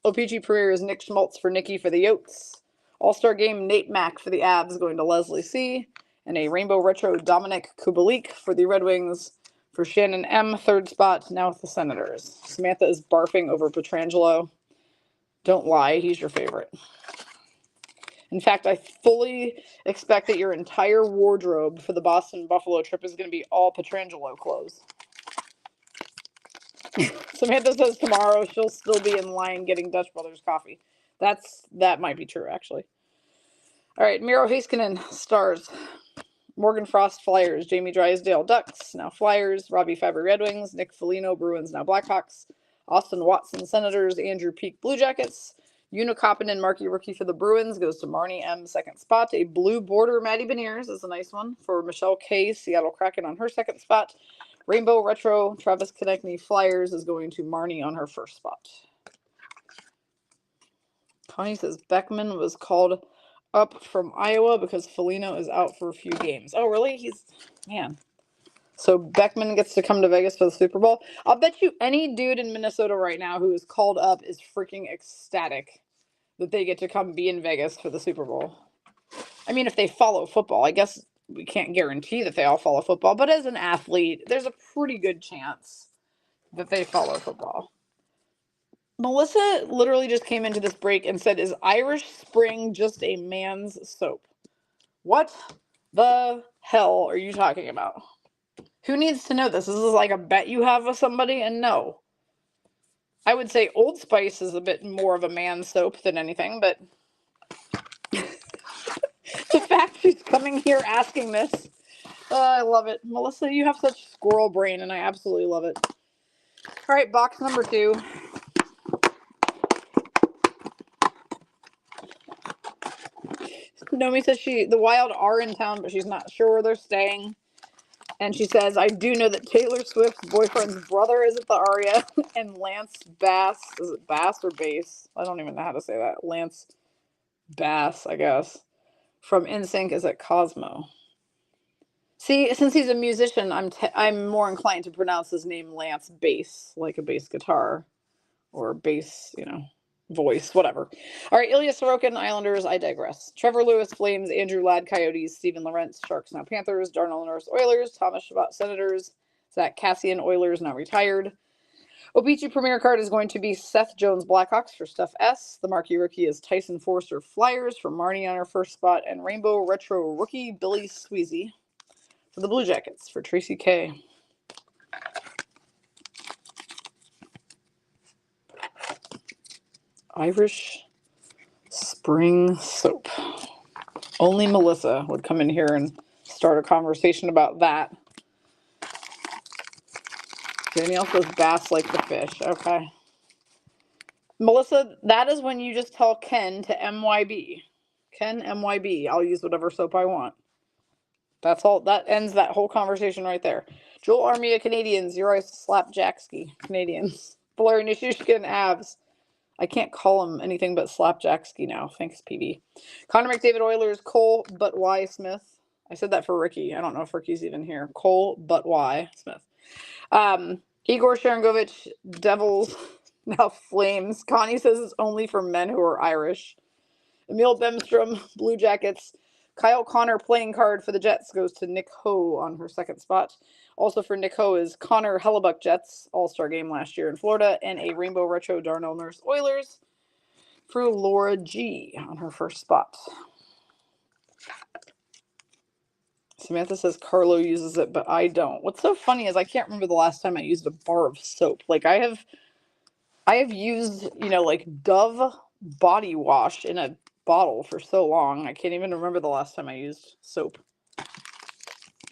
O-Pee-Chee Premiers, Nick Schmaltz for Nikki for the Yotes. All-Star Game, Nate Mack for the Avs, going to Leslie C. And a Rainbow Retro, Dominic Kubalik for the Red Wings. For Shannon M, third spot, now with the Senators. Samantha is barfing over Pietrangelo. Don't lie, he's your favorite. In fact, I fully expect that your entire wardrobe for the Boston Buffalo trip is going to be all Pietrangelo clothes. Samantha says tomorrow she'll still be in line getting Dutch Brothers coffee. That might be true, actually. All right, Miro Heiskanen, Stars. Morgan Frost, Flyers. Jamie Drysdale, Ducks, now Flyers. Robbie Fabry, Red Wings. Nick Foligno, Bruins, now Blackhawks. Austin Watson, Senators. Andrew Peak, Blue Jackets. Una Koppinen, Marquee Rookie for the Bruins, goes to Marnie M, second spot. A blue border, Maddie Beniers is a nice one for Michelle K, Seattle Kraken on her second spot. Rainbow Retro, Travis Konechny, Flyers is going to Marnie on her first spot. Connie says Beckman was called up from Iowa because Foligno is out for a few games. Oh, really? Man. So Beckman gets to come to Vegas for the Super Bowl. I'll bet you any dude in Minnesota right now who is called up is freaking ecstatic that they get to come be in Vegas for the Super Bowl. I mean, if they follow football, I guess we can't guarantee that they all follow football, but as an athlete, there's a pretty good chance that they follow football. Melissa literally just came into this break and said, is Irish Spring just a man's soap? What the hell are you talking about? Who needs to know this? This is like a bet you have with somebody, and no. I would say Old Spice is a bit more of a man's soap than anything, but the fact she's coming here asking this, I love it. Melissa, you have such squirrel brain, and I absolutely love it. All right, box number 2. Nomi says the Wild are in town, but she's not sure where they're staying. And she says, I do know that Taylor Swift's boyfriend's brother is at the Aria, and Lance Bass, is it Bass or Bass? I don't even know how to say that. Lance Bass, I guess, from NSYNC is at Cosmo. See, since he's a musician, I'm more inclined to pronounce his name Lance Bass, like a bass guitar, or bass, voice, whatever. All right, Ilya Sorokin, Islanders, I digress. Trevor Lewis, Flames. Andrew Ladd, Coyotes. Steven Lorentz, Sharks, now Panthers. Darnell Nurse, Oilers. Thomas Chabot, Senators. Zach Cassian, Oilers, now retired. O-Pee-Chee Premier card is going to be Seth Jones, Blackhawks for Steph S. The Marquee Rookie is Tyson Forster, Flyers for Marnie on her first spot. And Rainbow Retro Rookie, Billy Sweezy for the Blue Jackets for Tracy K. Irish Spring Soap. Only Melissa would come in here and start a conversation about that. Danielle says bass like the fish. Okay. Melissa, that is when you just tell Ken to MYB. Ken, MYB. I'll use whatever soap I want. That's all. That ends that whole conversation right there. Joel Armia, Canadians. Uri Slapjackski, Canadians. Valeri Nishushkin, Avs. I can't call him anything but Slapjackski now. Thanks, PB. Connor McDavid, Oilers. Cole, but why Smith? I said that for Ricky. I don't know if Ricky's even here. Cole, but why Smith? Igor Sharangovich, Devils, now Flames. Connie says it's only for men who are Irish. Emil Bemstrom, Blue Jackets. Kyle Connor playing card for the Jets goes to Nick Ho on her second spot. Also for Nick Ho is Connor Hellebuck, Jets, All-Star game last year in Florida, and a Rainbow Retro Darnell Nurse Oilers for Laura G on her first spot. Samantha says Carlo uses it, but I don't. What's so funny is I can't remember the last time I used a bar of soap. Like I have used, like Dove body wash in a bottle for so long. I can't even remember the last time I used soap.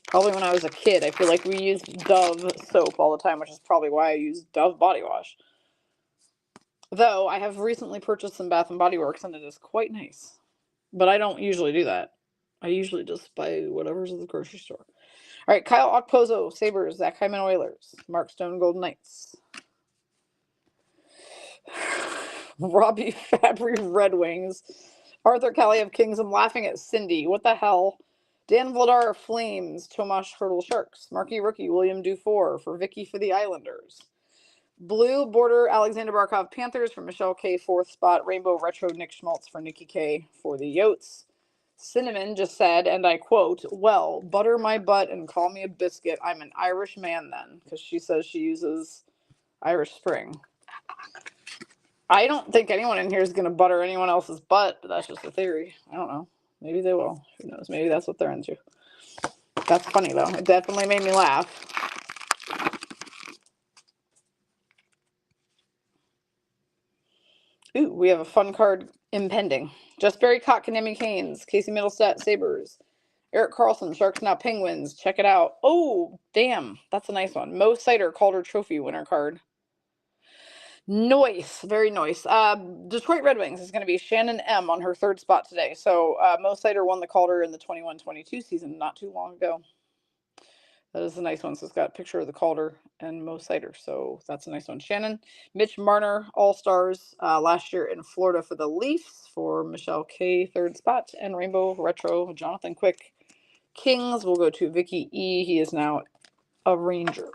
Probably when I was a kid. I feel like we used Dove soap all the time, which is probably why I use Dove body wash. Though I have recently purchased some Bath & Body Works and it is quite nice. But I don't usually do that. I usually just buy whatever's at the grocery store. All right, Kyle Okpozo, Sabres. Zach Hyman, Oilers. Mark Stone, Golden Knights. Robbie Fabry, Red Wings. Arthur Kaliev, Kings. I'm laughing at Cindy. What the hell? Dan Vladar, Flames. Tomas Hertl, Sharks. Marquee Rookie, William Dufour for Vicky for the Islanders. Blue Border, Alexander Barkov, Panthers for Michelle K, fourth spot. Rainbow Retro, Nick Schmaltz for Nikki K for the Yotes. Cinnamon just said, and I quote, well, butter my butt and call me a biscuit. I'm an Irish man then, because she says she uses Irish Spring. I don't think anyone in here is going to butter anyone else's butt, but that's just a theory. I don't know. Maybe they will. Who knows? Maybe that's what they're into. That's funny, though. It definitely made me laugh. we have a fun card impending. Just Barry Konami Canes, Casey Middlestat Sabres, Eric Carlson, Sharks Now Penguins. Check it out. Oh, damn. That's a nice one. Mo Sider, Calder Trophy winner card. Nice. Very nice. Detroit Red Wings is going to be Shannon M. on her third spot today. So Mo Sider won the Calder in the 21-22 season not too long ago. That is a nice one. So it's got a picture of the Calder and Mo Sider. So that's a nice one. Shannon. Mitch Marner, All-Stars last year in Florida for the Leafs for Michelle K. third spot. And Rainbow Retro, Jonathan Quick. Kings will go to Vicky E. He is now a Ranger.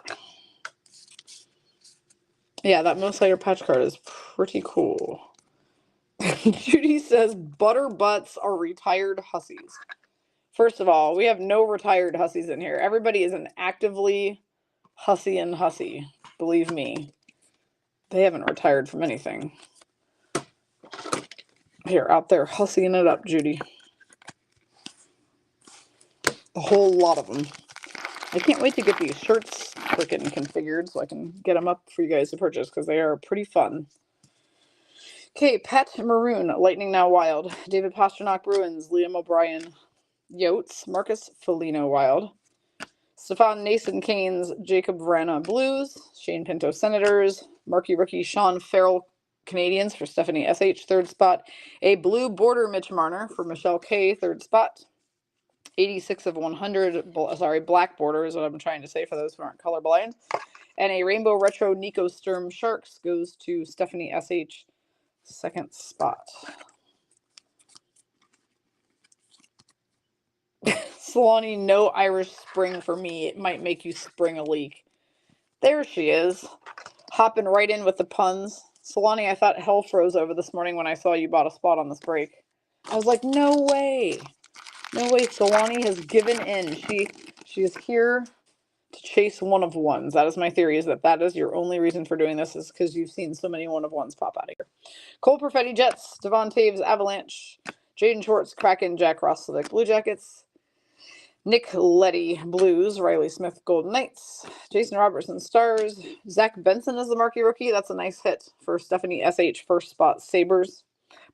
Yeah, that Mo Sider patch card is pretty cool. Judy says butter butts are retired hussies. First of all, we have no retired hussies in here. Everybody is an actively hussy and hussy. Believe me. They haven't retired from anything. Here, out there, hussying it up, Judy. A whole lot of them. I can't wait to get these shirts freaking configured so I can get them up for you guys to purchase because they are pretty fun. Okay, Pat Maroon, Lightning Now Wild. David Pasternak Bruins, Liam O'Brien Yotes, Marcus Foligno Wild. Stefan Nason Canes, Jacob Vrana Blues, Shane Pinto Senators, Marquee Rookie Sean Farrell Canadians for Stephanie SH, third spot. A blue border Mitch Marner for Michelle K, third spot. 86 of 100, black border is what I'm trying to say for those who aren't colorblind. And a rainbow retro Nico Sturm Sharks goes to Stephanie SH, second spot. Solani, no Irish Spring for me. It might make you spring a leak. There she is. Hopping right in with the puns. Solani, I thought hell froze over this morning when I saw you bought a spot on this break. I was like, no way. No way. Solani has given in. She is here to chase one of ones. That is my theory, is that is your only reason for doing this, is because you've seen so many one of ones pop out of here. Cole Perfetti Jets, Devon Taves Avalanche, Jaden Schwartz Kraken, Jack Ross Select Blue Jackets, Nick Letty Blues, Riley Smith Golden Knights, Jason Robertson Stars, Zach Benson is the marquee rookie. That's a nice hit for Stephanie SH, first spot Sabres.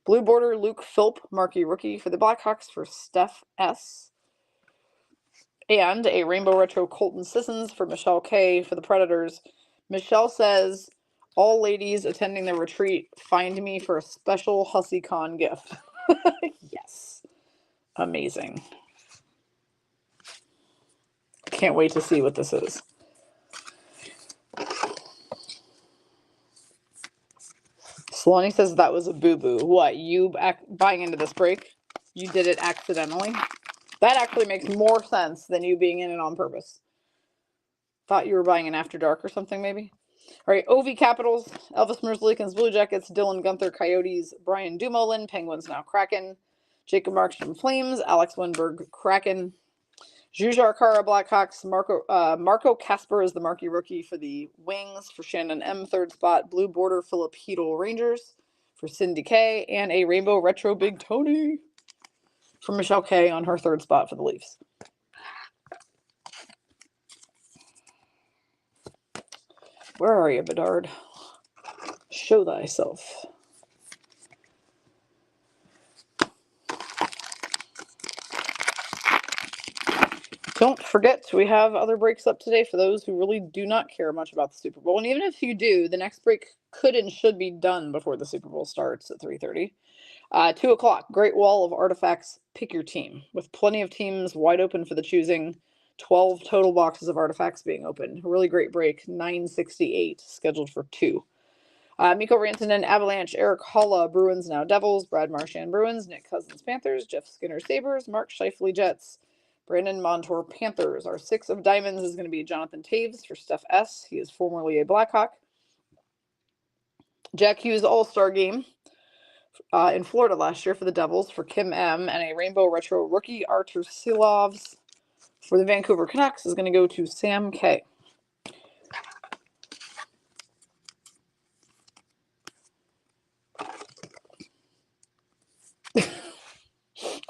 Blue border Luke Philp, marquee rookie for the Blackhawks for Steph S. And a rainbow retro Colton Sissons for Michelle K for the Predators. Michelle says, all ladies attending the retreat, find me for a special HussyCon gift. Yes. Amazing. Can't wait to see what this is. Solani says that was a boo-boo. What, you buying into this break? You did it accidentally? That actually makes more sense than you being in it on purpose. Thought you were buying an After Dark or something, maybe? All right, OV Capitals, Elvis Merzlikins Blue Jackets, Dylan Gunther Coyotes, Brian Dumoulin, Penguins Now Kraken, Jacob Markstrom Flames, Alex Winberg Kraken, Zsuzsa Kara Blackhawks, Marco Casper is the marquee rookie for the Wings for Shannon M, third spot. Blue border Philip Hedel Rangers for Cindy K, and a rainbow retro Big Tony for Michelle K on her third spot for the Leafs. Where are you, Bedard? Show thyself. Don't forget, we have other breaks up today for those who really do not care much about the Super Bowl. And even if you do, the next break could and should be done before the Super Bowl starts at 3:30. 2 o'clock, Great Wall of Artifacts, pick your team. With plenty of teams wide open for the choosing. 12 total boxes of artifacts being opened. A really great break, 968, scheduled for 2. Mikko Rantanen, Avalanche, Eric Holla, Bruins Now Devils, Brad Marchand, Bruins, Nick Cousins, Panthers, Jeff Skinner, Sabres, Mark Scheifele, Jets, Brandon Montour, Panthers. Our 6 of diamonds is going to be Jonathan Taves for Steph S. He is formerly a Blackhawk. Jack Hughes All-Star Game in Florida last year for the Devils for Kim M. And a Rainbow Retro rookie, Artur Silovs, for the Vancouver Canucks is going to go to Sam K.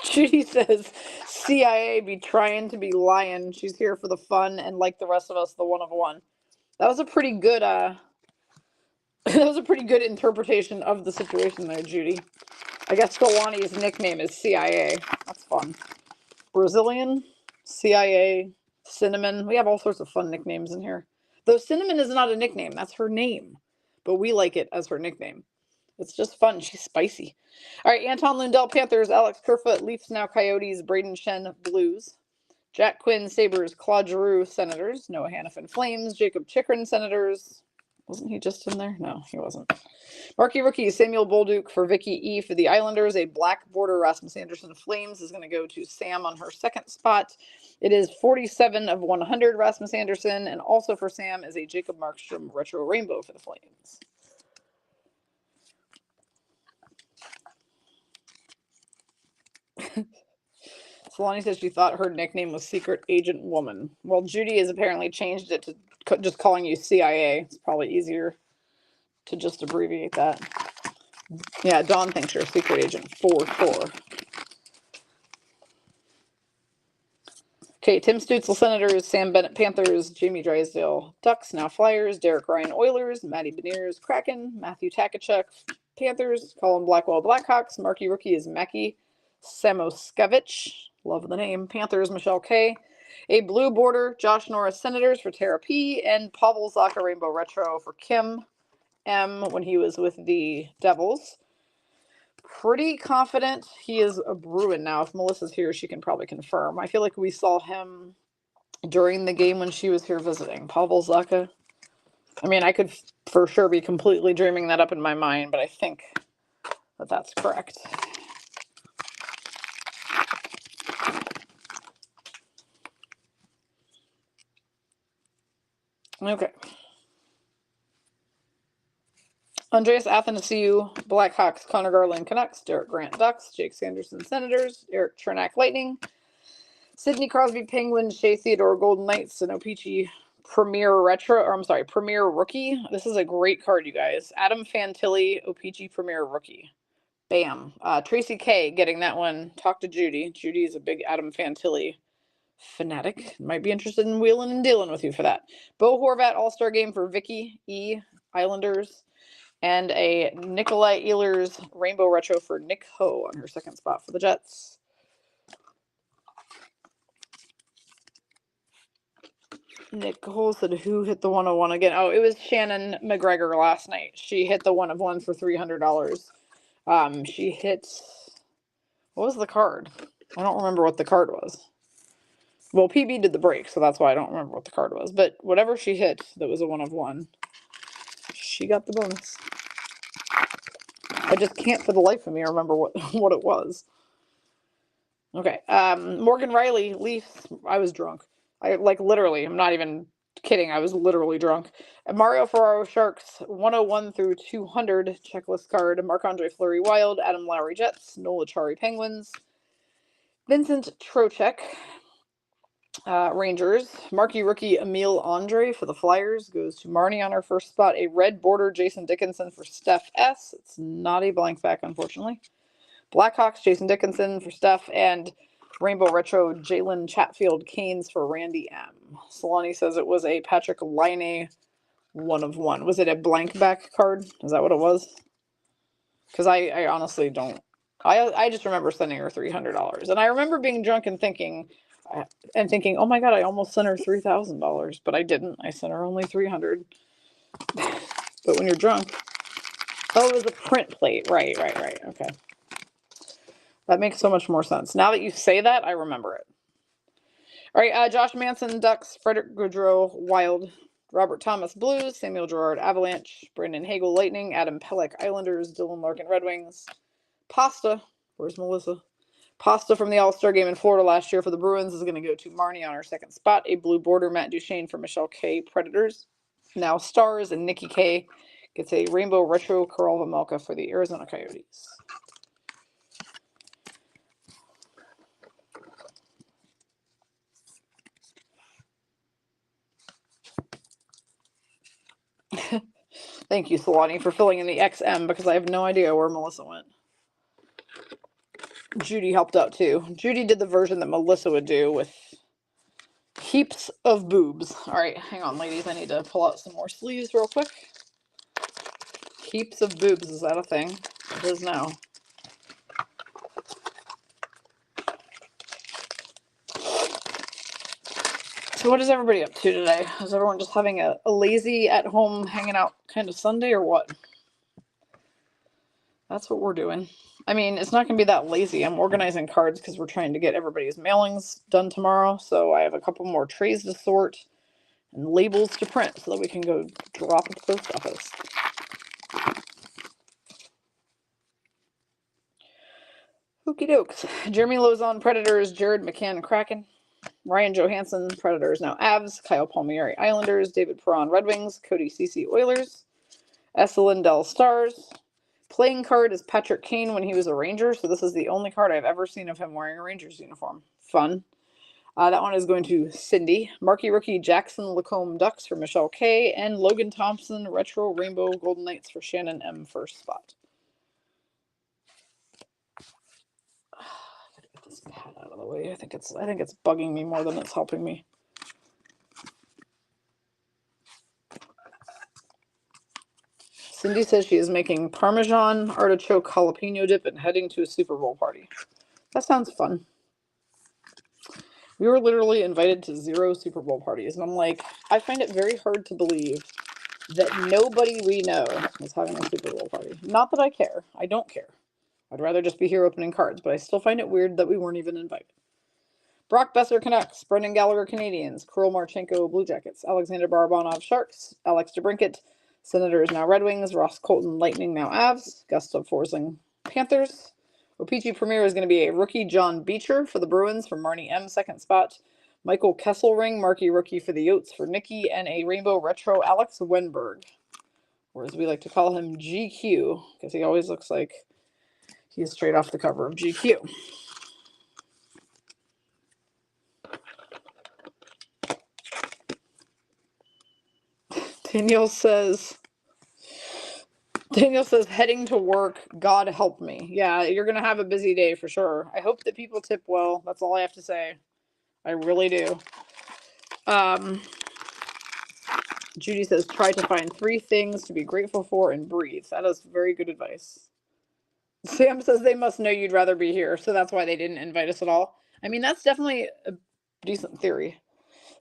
Judy says, CIA be trying to be lying. She's here for the fun and, like the rest of us, the one of one. That was a pretty good That was a pretty good interpretation of the situation there, Judy. I guess Solani's nickname is CIA. That's fun. Brazilian, CIA, Cinnamon. We have all sorts of fun nicknames in here. Though Cinnamon is not a nickname, that's her name. But we like it as her nickname. It's just fun. She's spicy. All right, Anton Lundell, Panthers. Alex Kerfoot, Leafs Now, Coyotes. Braden Shen, Blues. Jack Quinn, Sabres. Claude Giroux, Senators. Noah Hannafin, Flames. Jacob Chikrin, Senators. Wasn't he just in there? No, he wasn't. Marquee rookie, Samuel Bolduc for Vicky E. for the Islanders. A black border, Rasmus Anderson Flames is going to go to Sam on her second spot. It is 47 of 100, Rasmus Anderson. And also for Sam is a Jacob Markstrom Retro Rainbow for the Flames. Solani says she thought her nickname was Secret Agent Woman. Well, Judy has apparently changed it to just calling you CIA. It's probably easier to just abbreviate that. Yeah, Dawn thinks you're Secret Agent 44. Okay, Tim Stutzel, Senators. Sam Bennett, Panthers. Jamie Drysdale, Ducks. Now Flyers. Derek Ryan, Oilers. Matty Beniers, Kraken. Matthew Takachuk, Panthers. Colin Blackwell, Blackhawks. Marquee rookie is Mackie Samoskevich. Love the name. Panthers, Michelle K. A blue border, Josh Norris, Senators for Tara P. And Pavel Zacha Rainbow Retro for Kim M. when he was with the Devils. Pretty confident he is a Bruin now. If Melissa's here, she can probably confirm. I feel like we saw him during the game when she was here visiting. Pavel Zacha. I mean, I could for sure be completely dreaming that up in my mind, but I think that that's correct. Okay. Andreas Athanasiou, Blackhawks. Connor Garland, Canucks. Derek Grant, Ducks. Jake Sanderson, Senators. Eric Chernak, Lightning. Sidney Crosby, Penguins. Shea Theodore, Golden Knights. And O-Pee-Chee Premier Rookie. This is a great card, you guys. Adam Fantilli, O-Pee-Chee Premier Rookie. Bam. Tracy K getting that one. Talk to Judy. Judy is a big Adam Fantilli fanatic. Might be interested in wheeling and dealing with you for that. Bo Horvat All-Star Game for Vicky E. Islanders. And a Nikolai Ehlers Rainbow Retro for Nick Ho on her second spot for the Jets. Nick Ho said, who hit the 101 again? Oh, it was Shannon McGregor last night. She hit the 1 of 1 for $300. She hit, what was the card? I don't remember what the card was. Well, PB did the break, so that's why I don't remember what the card was. But whatever she hit that was a 1 of 1, she got the bonus. I just can't for the life of me remember what it was. Okay. Morgan Riley, Leafs. I was drunk. Literally, I'm not even kidding. I was literally drunk. Mario Ferraro, Sharks, 101 through 200 checklist card. Marc-Andre Fleury, Wild. Adam Lowry, Jets. Nola Chari, Penguins. Vincent Trocheck, Rangers. Marquee rookie Emile Andre for the Flyers goes to Marnie on her first spot. A red border Jason Dickinson for Steph S. It's not a blank back, unfortunately. Blackhawks, Jason Dickinson for Steph, and Rainbow Retro Jalen Chatfield Canes for Randy M. Solani says it was a Patrick Laine 1 of 1. Was it a blank back card? Is that what it was? Because I honestly don't. I just remember sending her $300, and I remember being drunk and thinking, oh my god, I almost sent her $3,000, but I didn't. I sent her only $300. But when you're drunk, oh, it was a print plate. Right. Okay. That makes so much more sense. Now that you say that, I remember it. All right, Josh Manson, Ducks. Frederick Goudreau, Wild. Robert Thomas, Blues. Samuel Girard, Avalanche. Brandon Hagel, Lightning. Adam Pelech, Islanders. Dylan Larkin, Red Wings. Pasta. Where's Melissa? Pasta from the All-Star Game in Florida last year for the Bruins is going to go to Marnie on her second spot. A blue border, Matt Duchene for Michelle K, Predators. Now Stars, and Nikki K gets a Rainbow Retro Karel Vejmelka for the Arizona Coyotes. Thank you, Solani, for filling in the XM because I have no idea where Melissa went. Judy helped out too. Judy did the version that Melissa would do with heaps of boobs. All right, hang on, ladies. I need to pull out some more sleeves real quick. Heaps of boobs. Is that a thing? It is now. So what is everybody up to today? Is everyone just having a lazy at home hanging out kind of Sunday or what? That's what we're doing. I mean, it's not going to be that lazy. I'm organizing cards because we're trying to get everybody's mailings done tomorrow. So I have a couple more trays to sort and labels to print so that we can go drop at the post office. Okie dokes. Jeremy Lozon, Predators. Jared McCann, Kraken. Ryan Johansson, Predators, now Avs. Kyle Palmieri, Islanders. David Perron, Red Wings. Cody Ceci, Oilers. Essa Lindell, Stars. Playing card is Patrick Kane when he was a Ranger, so this is the only card I've ever seen of him wearing a Rangers uniform. Fun. That one is going to Cindy. Marquee rookie Jackson Lacombe Ducks for Michelle K. And Logan Thompson Retro Rainbow Golden Knights for Shannon M. first spot. I gotta get this pad out of the way. I think it's bugging me more than it's helping me. Cindy says she is making Parmesan artichoke jalapeno dip and heading to a Super Bowl party. That sounds fun. We were literally invited to 0 Super Bowl parties, and I'm like, I find it very hard to believe that nobody we know is having a Super Bowl party. Not that I care. I don't care. I'd rather just be here opening cards, but I still find it weird that we weren't even invited. Brock Besser, Canucks. Brendan Gallagher, Canadians. Kirill Marchenko, Blue Jackets. Alexander Barabanov, Sharks. Alex DeBrincat, Senators, now Red Wings. Ross Colton, Lightning, now Avs. Gustav Forsling, Panthers. O-Pee-Chee Premier is going to be a rookie John Beecher for the Bruins for Marnie M, second spot. Michael Kesselring, marquee rookie for the Yotes for Nikki, and a rainbow retro Alex Wenberg, or as we like to call him, GQ, because he always looks like he's straight off the cover of GQ. Danielle says, heading to work, God help me. Yeah, you're going to have a busy day for sure. I hope that people tip well. That's all I have to say. I really do. Judy says, try to find 3 things to be grateful for and breathe. That is very good advice. Sam says they must know you'd rather be here, so that's why they didn't invite us at all. I mean, that's definitely a decent theory.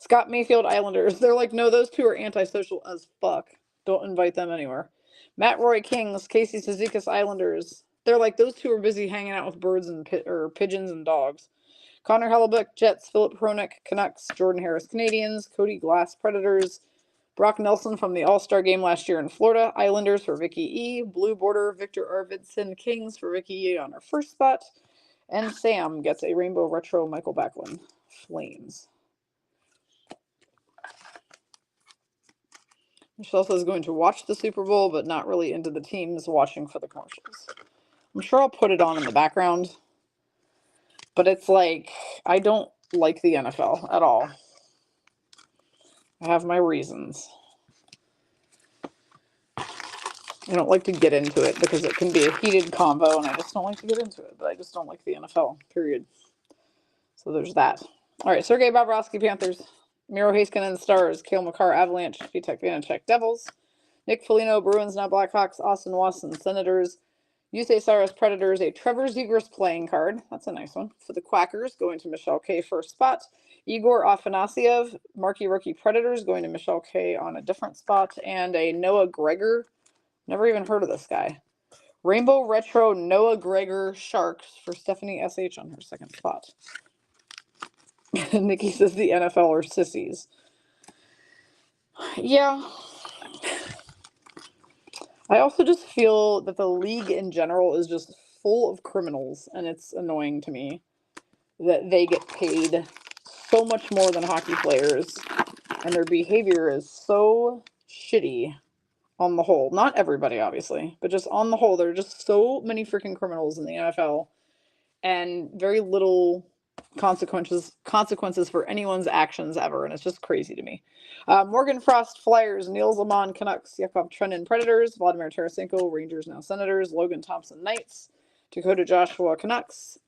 Scott Mayfield, Islanders. They're like, no, those 2 are antisocial as fuck. Don't invite them anywhere. Matt Roy, Kings. Casey Cizikas, Islanders. They're like, those 2 are busy hanging out with birds and pigeons and dogs. Connor Hellebuck, Jets. Philip Hronik, Canucks. Jordan Harris, Canadians. Cody Glass, Predators. Brock Nelson from the All-Star game last year in Florida. Islanders for Vicky E. Blue Border, Victor Arvidsson, Kings for Vicky E on her first spot. And Sam gets a rainbow retro Michael Backlund. Flames. Michelle says going to watch the Super Bowl, but not really into the teams, watching for the commercials. I'm sure I'll put it on in the background. But it's like, I don't like the NFL at all. I have my reasons. I don't like to get into it because it can be a heated convo, and I just don't like to get into it. But I just don't like the NFL, period. So there's that. All right, Sergei Bobrovsky, Panthers. Miro Heiskanen, Stars. Cale Makar, Avalanche. Vitek Vanacek, Devils. Nick Foligno, Bruins, now Blackhawks. Austin Watson, Senators. Yusei Saros, Predators. A Trevor Zegras playing card. That's a nice one. For the Quackers, going to Michelle K, first spot. Igor Afanasyev, marquee rookie Predators, going to Michelle K on a different spot. And a Noah Gregor. Never even heard of this guy. Rainbow Retro Noah Gregor, Sharks for Stephanie SH on her second spot. Nikki says the NFL are sissies. Yeah. I also just feel that the league in general is just full of criminals, and it's annoying to me that they get paid so much more than hockey players, and their behavior is so shitty on the whole. Not everybody, obviously, but just on the whole, there are just so many freaking criminals in the NFL, and very little consequences for anyone's actions ever, and it's just crazy to me. Morgan Frost, Flyers. Niels Lamont, Canucks. Yakov Trenin, Predators. Vladimir Tarasenko, Rangers, now Senators. Logan Thompson, Knights. Dakota Joshua, Canucks.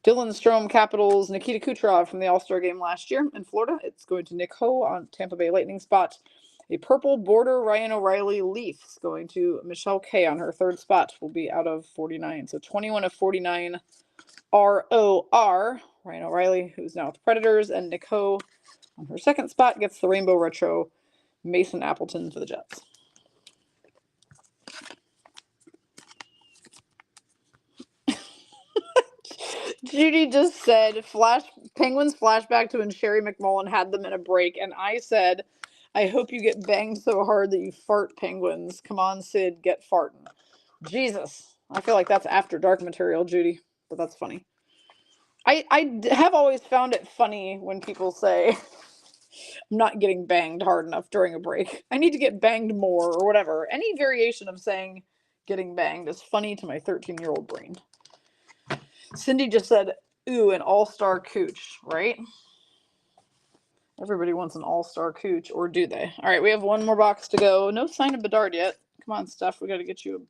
Dylan Strome, Capitals. Nikita Kucherov from the All-Star game last year in Florida. It's going to Nick Ho on Tampa Bay Lightning spot. A purple border Ryan O'Reilly Leafs going to Michelle K on her third spot. Will be out of 49. So 21 of 49 ROR. Ryan O'Reilly, who's now with the Predators, and Nicole on her second spot gets the Rainbow Retro Mason Appleton for the Jets. Judy just said, Penguins flashback to when Sherry McMullen had them in a break, and I said, I hope you get banged so hard that you fart, Penguins. Come on, Sid, get farting. Jesus. I feel like that's after dark material, Judy, but that's funny. I have always found it funny when people say, I'm not getting banged hard enough during a break. I need to get banged more or whatever. Any variation of saying getting banged is funny to my 13-year-old brain. Cindy just said, ooh, an all-star cooch, right? Everybody wants an all-star cooch, or do they? All right, we have one more box to go. No sign of Bedard yet. Come on, Steph. We got to get you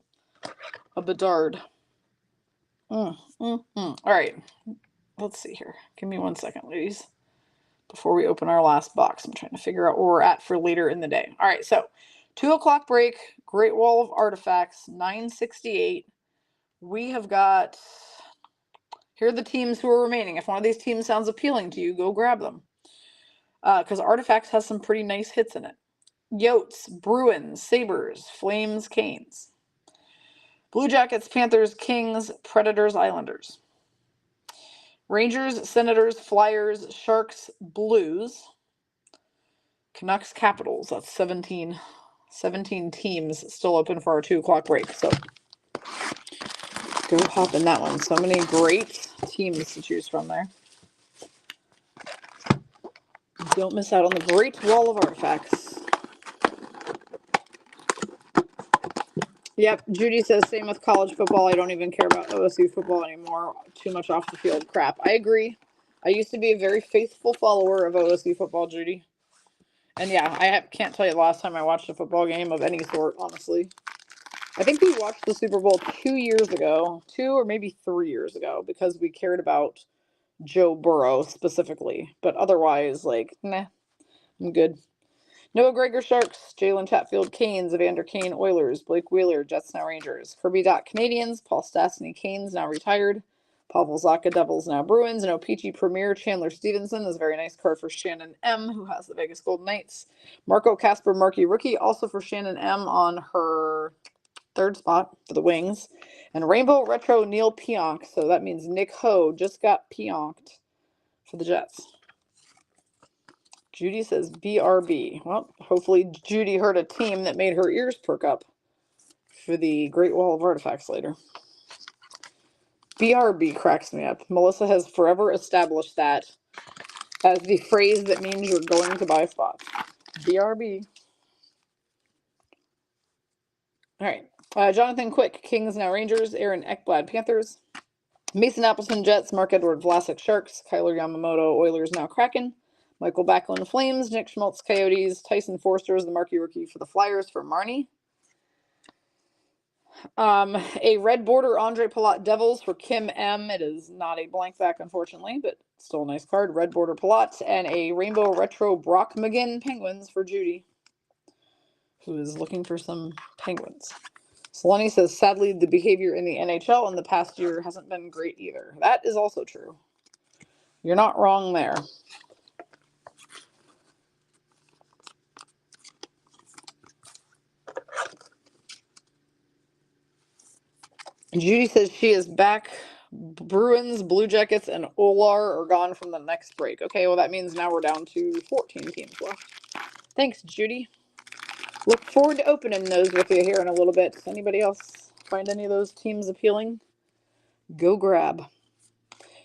a Bedard. All right. Let's see here. Give me 1 second, ladies, before we open our last box. I'm trying to figure out where we're at for later in the day. All right, so 2 o'clock break, Great Wall of Artifacts, 968. We have got, here are the teams who are remaining. If one of these teams sounds appealing to you, go grab them. Because Artifacts has some pretty nice hits in it. Yotes, Bruins, Sabres, Flames, Canes. Blue Jackets, Panthers, Kings, Predators, Islanders. Rangers, Senators, Flyers, Sharks, Blues. Canucks, Capitals. That's 17 teams still open for our 2 o'clock break. So go hop in that one. So many great teams to choose from there. Don't miss out on the Great Wall of Artifacts. Yep, Judy says same with college football. I don't even care about OSU football anymore. Too much off the field crap. I agree. I used to be a very faithful follower of OSU football, Judy. And yeah, I can't tell you the last time I watched a football game of any sort, honestly. I think we watched the Super Bowl 2 years ago, 2 or maybe 3 years ago, because we cared about Joe Burrow specifically. But otherwise, like, nah, I'm good. Noah Gregor, Sharks. Jalen Chatfield, Canes. Evander Kane, Oilers. Blake Wheeler, Jets, now Rangers. Kirby Dot, Canadians. Paul Stastny, Canes, now retired. Pavel Zacha, Devils, now Bruins. An O-Pee-Chee Premier, Chandler Stevenson. This is a very nice card for Shannon M., who has the Vegas Golden Knights. Marco Casper, Marquee Rookie, also for Shannon M. on her third spot for the Wings. And Rainbow Retro Neil Pionk. So that means Nick Ho just got Pionked for the Jets. Judy says BRB. Well, hopefully Judy heard a team that made her ears perk up for the Great Wall of Artifacts later. BRB cracks me up. Melissa has forever established that as the phrase that means you're going to buy spots. BRB. All right. Jonathan Quick, Kings, now Rangers. Aaron Ekblad, Panthers. Mason Appleton, Jets. Mark Edward Vlasic, Sharks. Kyler Yamamoto, Oilers, now Kraken. Michael Backlund, Flames. Nick Schmaltz, Coyotes. Tyson Forster is the marquee rookie for the Flyers for Marnie. A red border Andre Palat, Devils for Kim M. It is not a blank back, unfortunately, but still a nice card. Red border Palat. And a rainbow retro Brock McGinn, Penguins for Judy, who is looking for some Penguins. Solani says, sadly, the behavior in the NHL in the past year hasn't been great either. That is also true. You're not wrong there. Judy says she is back. Bruins, Blue Jackets, and Olar are gone from the next break. Okay, well, that means now we're down to 14 teams left. Thanks, Judy. Look forward to opening those with you here in a little bit. Anybody else find any of those teams appealing? Go grab.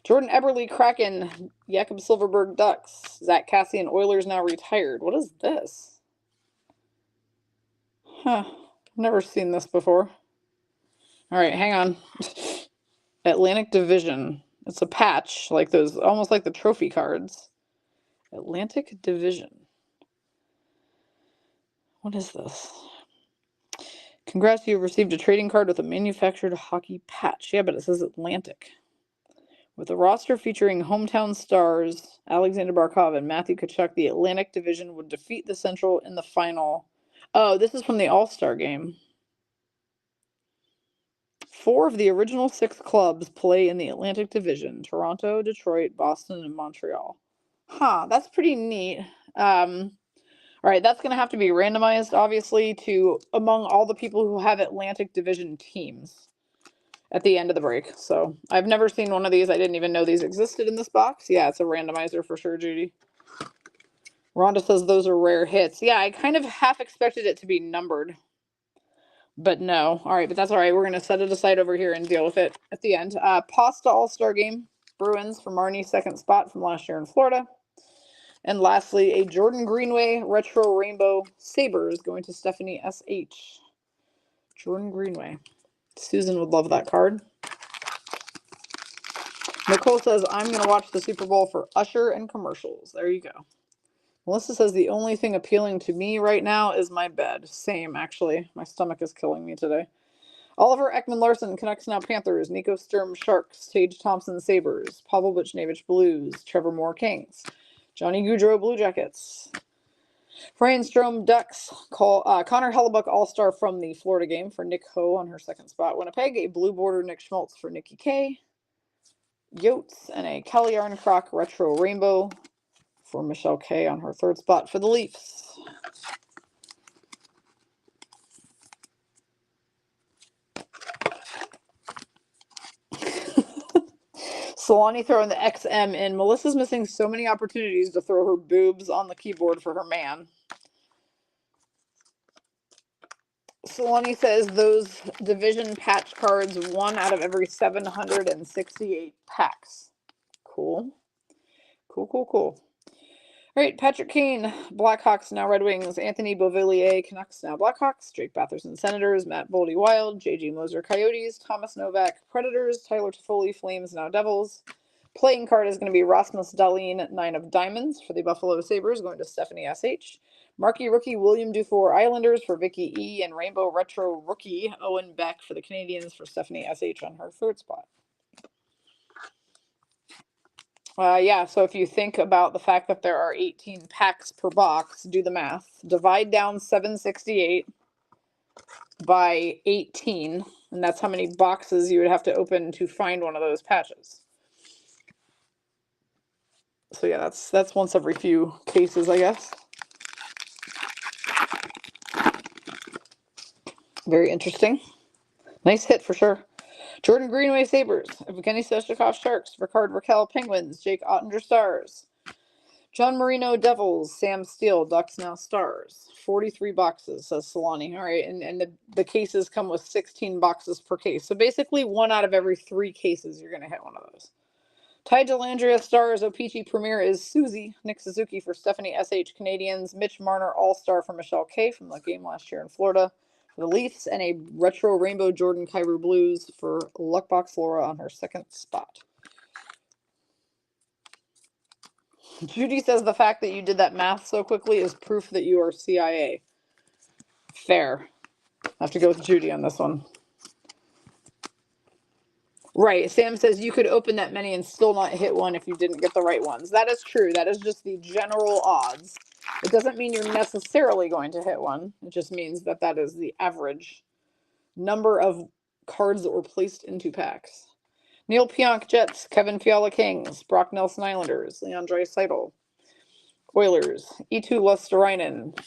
Jordan Eberle, Kraken. Jakob Silverberg, Ducks. Zach Cassian, Oilers, now retired. What is this? Huh. Never seen this before. All right, hang on. Atlantic Division. It's a patch, like those, almost like the trophy cards. Atlantic Division. What is this? Congrats, you have received a trading card with a manufactured hockey patch. Yeah, but it says Atlantic. With a roster featuring hometown stars Alexander Barkov and Matthew Tkachuk, the Atlantic Division would defeat the Central in the final. Oh, this is from the All-Star game. 4 of the original 6 clubs play in the Atlantic Division: Toronto, Detroit, Boston, and Montreal. Huh, that's pretty neat. All right, that's going to have to be randomized, obviously, to among all the people who have Atlantic Division teams at the end of the break. So I've never seen one of these. I didn't even know these existed in this box. Yeah, it's a randomizer for sure, Judy. Rhonda says those are rare hits. Yeah, I kind of half expected it to be numbered, but no. All right, but that's all right. We're going to set it aside over here and deal with it at the end. Pasta All-Star Game, Bruins for Marnie, second spot from last year in Florida. And lastly, a Jordan Greenway Retro Rainbow Sabres going to Stephanie S.H. Jordan Greenway. Susan would love that card. Nicole says, I'm going to watch the Super Bowl for Usher and commercials. There you go. Melissa says, the only thing appealing to me right now is my bed. Same, actually. My stomach is killing me today. Oliver Ekman-Larsson, Canucks Now Panthers. Nico Sturm Sharks. Tage Thompson Sabres. Pavel Buchnevich Blues. Trevor Moore Kings. Johnny Gaudreau Blue Jackets. Brian Strome Ducks. Connor Hellebuck All-Star from the Florida game for Nick Ho on her second spot. Winnipeg, a blue border Nick Schmaltz for Nikki K. Yotes and a Kelly Arncroc Retro Rainbow for Michelle K on her third spot for the Leafs. Solani throwing the XM in. Melissa's missing so many opportunities to throw her boobs on the keyboard for her man. Solani says those division patch cards, 1 out of every 768 packs. Cool. Cool. All right, Patrick Kane, Blackhawks, now Red Wings. Anthony Beauvillier, Canucks, now Blackhawks. Jake Batherson, Senators. Matt Boldy, Wild. J.G. Moser, Coyotes. Thomas Novak, Predators. Tyler Toffoli, Flames, now Devils. Playing card is going to be Rasmus Dahlin, 9 of Diamonds for the Buffalo Sabres, going to Stephanie S.H. Marquee Rookie, William Dufour, Islanders for Vicky E. And Rainbow Retro Rookie, Owen Beck for the Canadiens for Stephanie S.H. on her third spot. Yeah, so if you think about the fact that there are 18 packs per box, do the math. Divide down 768 by 18, and that's how many boxes you would have to open to find one of those patches. So yeah, that's once every few cases, I guess. Very interesting. Nice hit for sure. Jordan Greenway Sabres, Evgeny Svechnikov Sharks, Ricard Raquel Penguins, Jake Ottinger Stars, John Marino Devils, Sam Steele Ducks Now Stars. 43 boxes, says Solani. All right, and the cases come with 16 boxes per case. So basically 1 out of every 3 cases you're going to hit one of those. Ty Delandria Stars, O-Pee-Chee Premier is Susie. Nick Suzuki for Stephanie S.H. Canadians. Mitch Marner All-Star for Michelle K. from the game last year in Florida for the Leafs. And a Retro Rainbow Jordan Kyrou Blues for Luckbox Laura on her second spot. Judy says the fact that you did that math so quickly is proof that you are CIA. Fair. I have to go with Judy on this one. Right. Sam says you could open that many and still not hit one if you didn't get the right ones. That is true. That is just the general odds. It doesn't mean you're necessarily going to hit one. It just means that that is the average number of cards that were placed into packs. Neil Pionk Jets, Kevin Fiala Kings, Brock Nelson Islanders, Leon Draisaitl Oilers, Eetu Luosterainen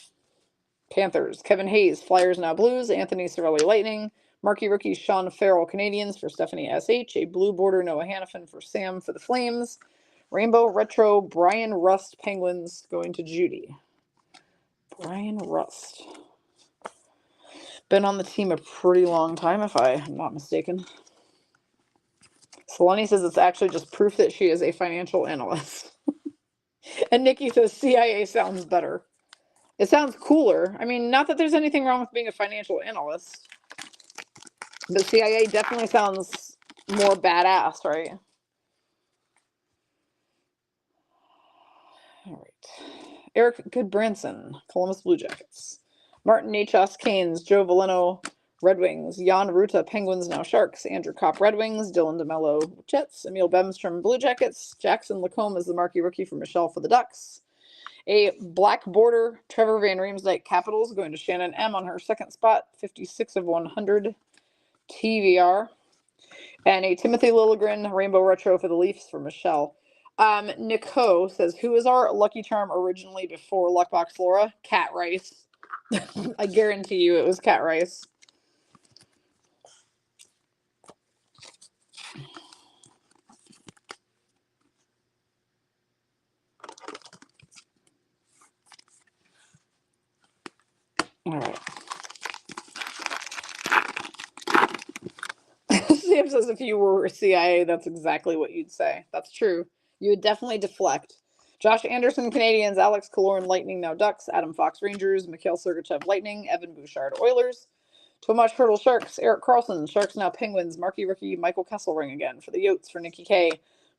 Panthers, Kevin Hayes Flyers Now Blues, Anthony Cirelli Lightning, Marquee Rookie Sean Farrell Canadians for Stephanie S.H., a blue border Noah Hannafin for Sam for the Flames, Rainbow Retro Brian Rust Penguins going to Judy. Brian Rust. Been on the team a pretty long time, if I'm not mistaken. Solani says it's actually just proof that she is a financial analyst. And Nikki says CIA sounds better. It sounds cooler. I mean, not that there's anything wrong with being a financial analyst. But CIA definitely sounds more badass, right? All right. Eric Goodbranson, Columbus Blue Jackets. Martin Nachos Canes, Joe Valeno, Red Wings. Jan Ruta, Penguins, now Sharks. Andrew Kopp, Red Wings. Dylan DeMello, Jets. Emil Bemstrom, Blue Jackets. Jackson Lacombe is the marquee rookie for Michelle for the Ducks. A black border, Trevor Van Riemsdyk, Capitals, going to Shannon M. on her second spot. 56 of 100 TVR. And a Timothy Liljegren Rainbow Retro for the Leafs for Michelle. Nico says, who is our Lucky Charm originally before Luckbox Flora? Cat Rice. I guarantee you it was Cat Rice. All right. Sam says if you were CIA, that's exactly what you'd say. That's true. You would definitely deflect. Josh Anderson, Canadians. Alex Killorn, Lightning, now Ducks. Adam Fox, Rangers. Mikhail Sergachev, Lightning. Evan Bouchard, Oilers. Tomasz Hertl, Sharks. Eric Carlson, Sharks, now Penguins. Marquee rookie Michael Kesselring again for the Yotes for Nikki K.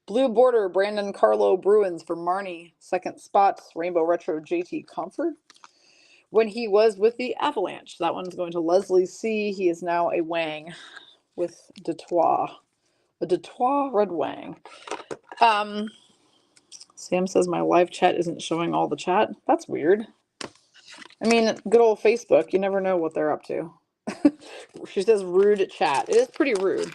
Blue border, Brandon Carlo, Bruins for Marnie. Second spot, Rainbow Retro, JT Comfort. When he was with the Avalanche. That one's going to Leslie C. He is now a Wang with Detroit. A Detroit Red Wang. Sam says my live chat isn't showing all the chat. That's weird. I mean, good old Facebook. You never know what they're up to. She says rude chat. It is pretty rude.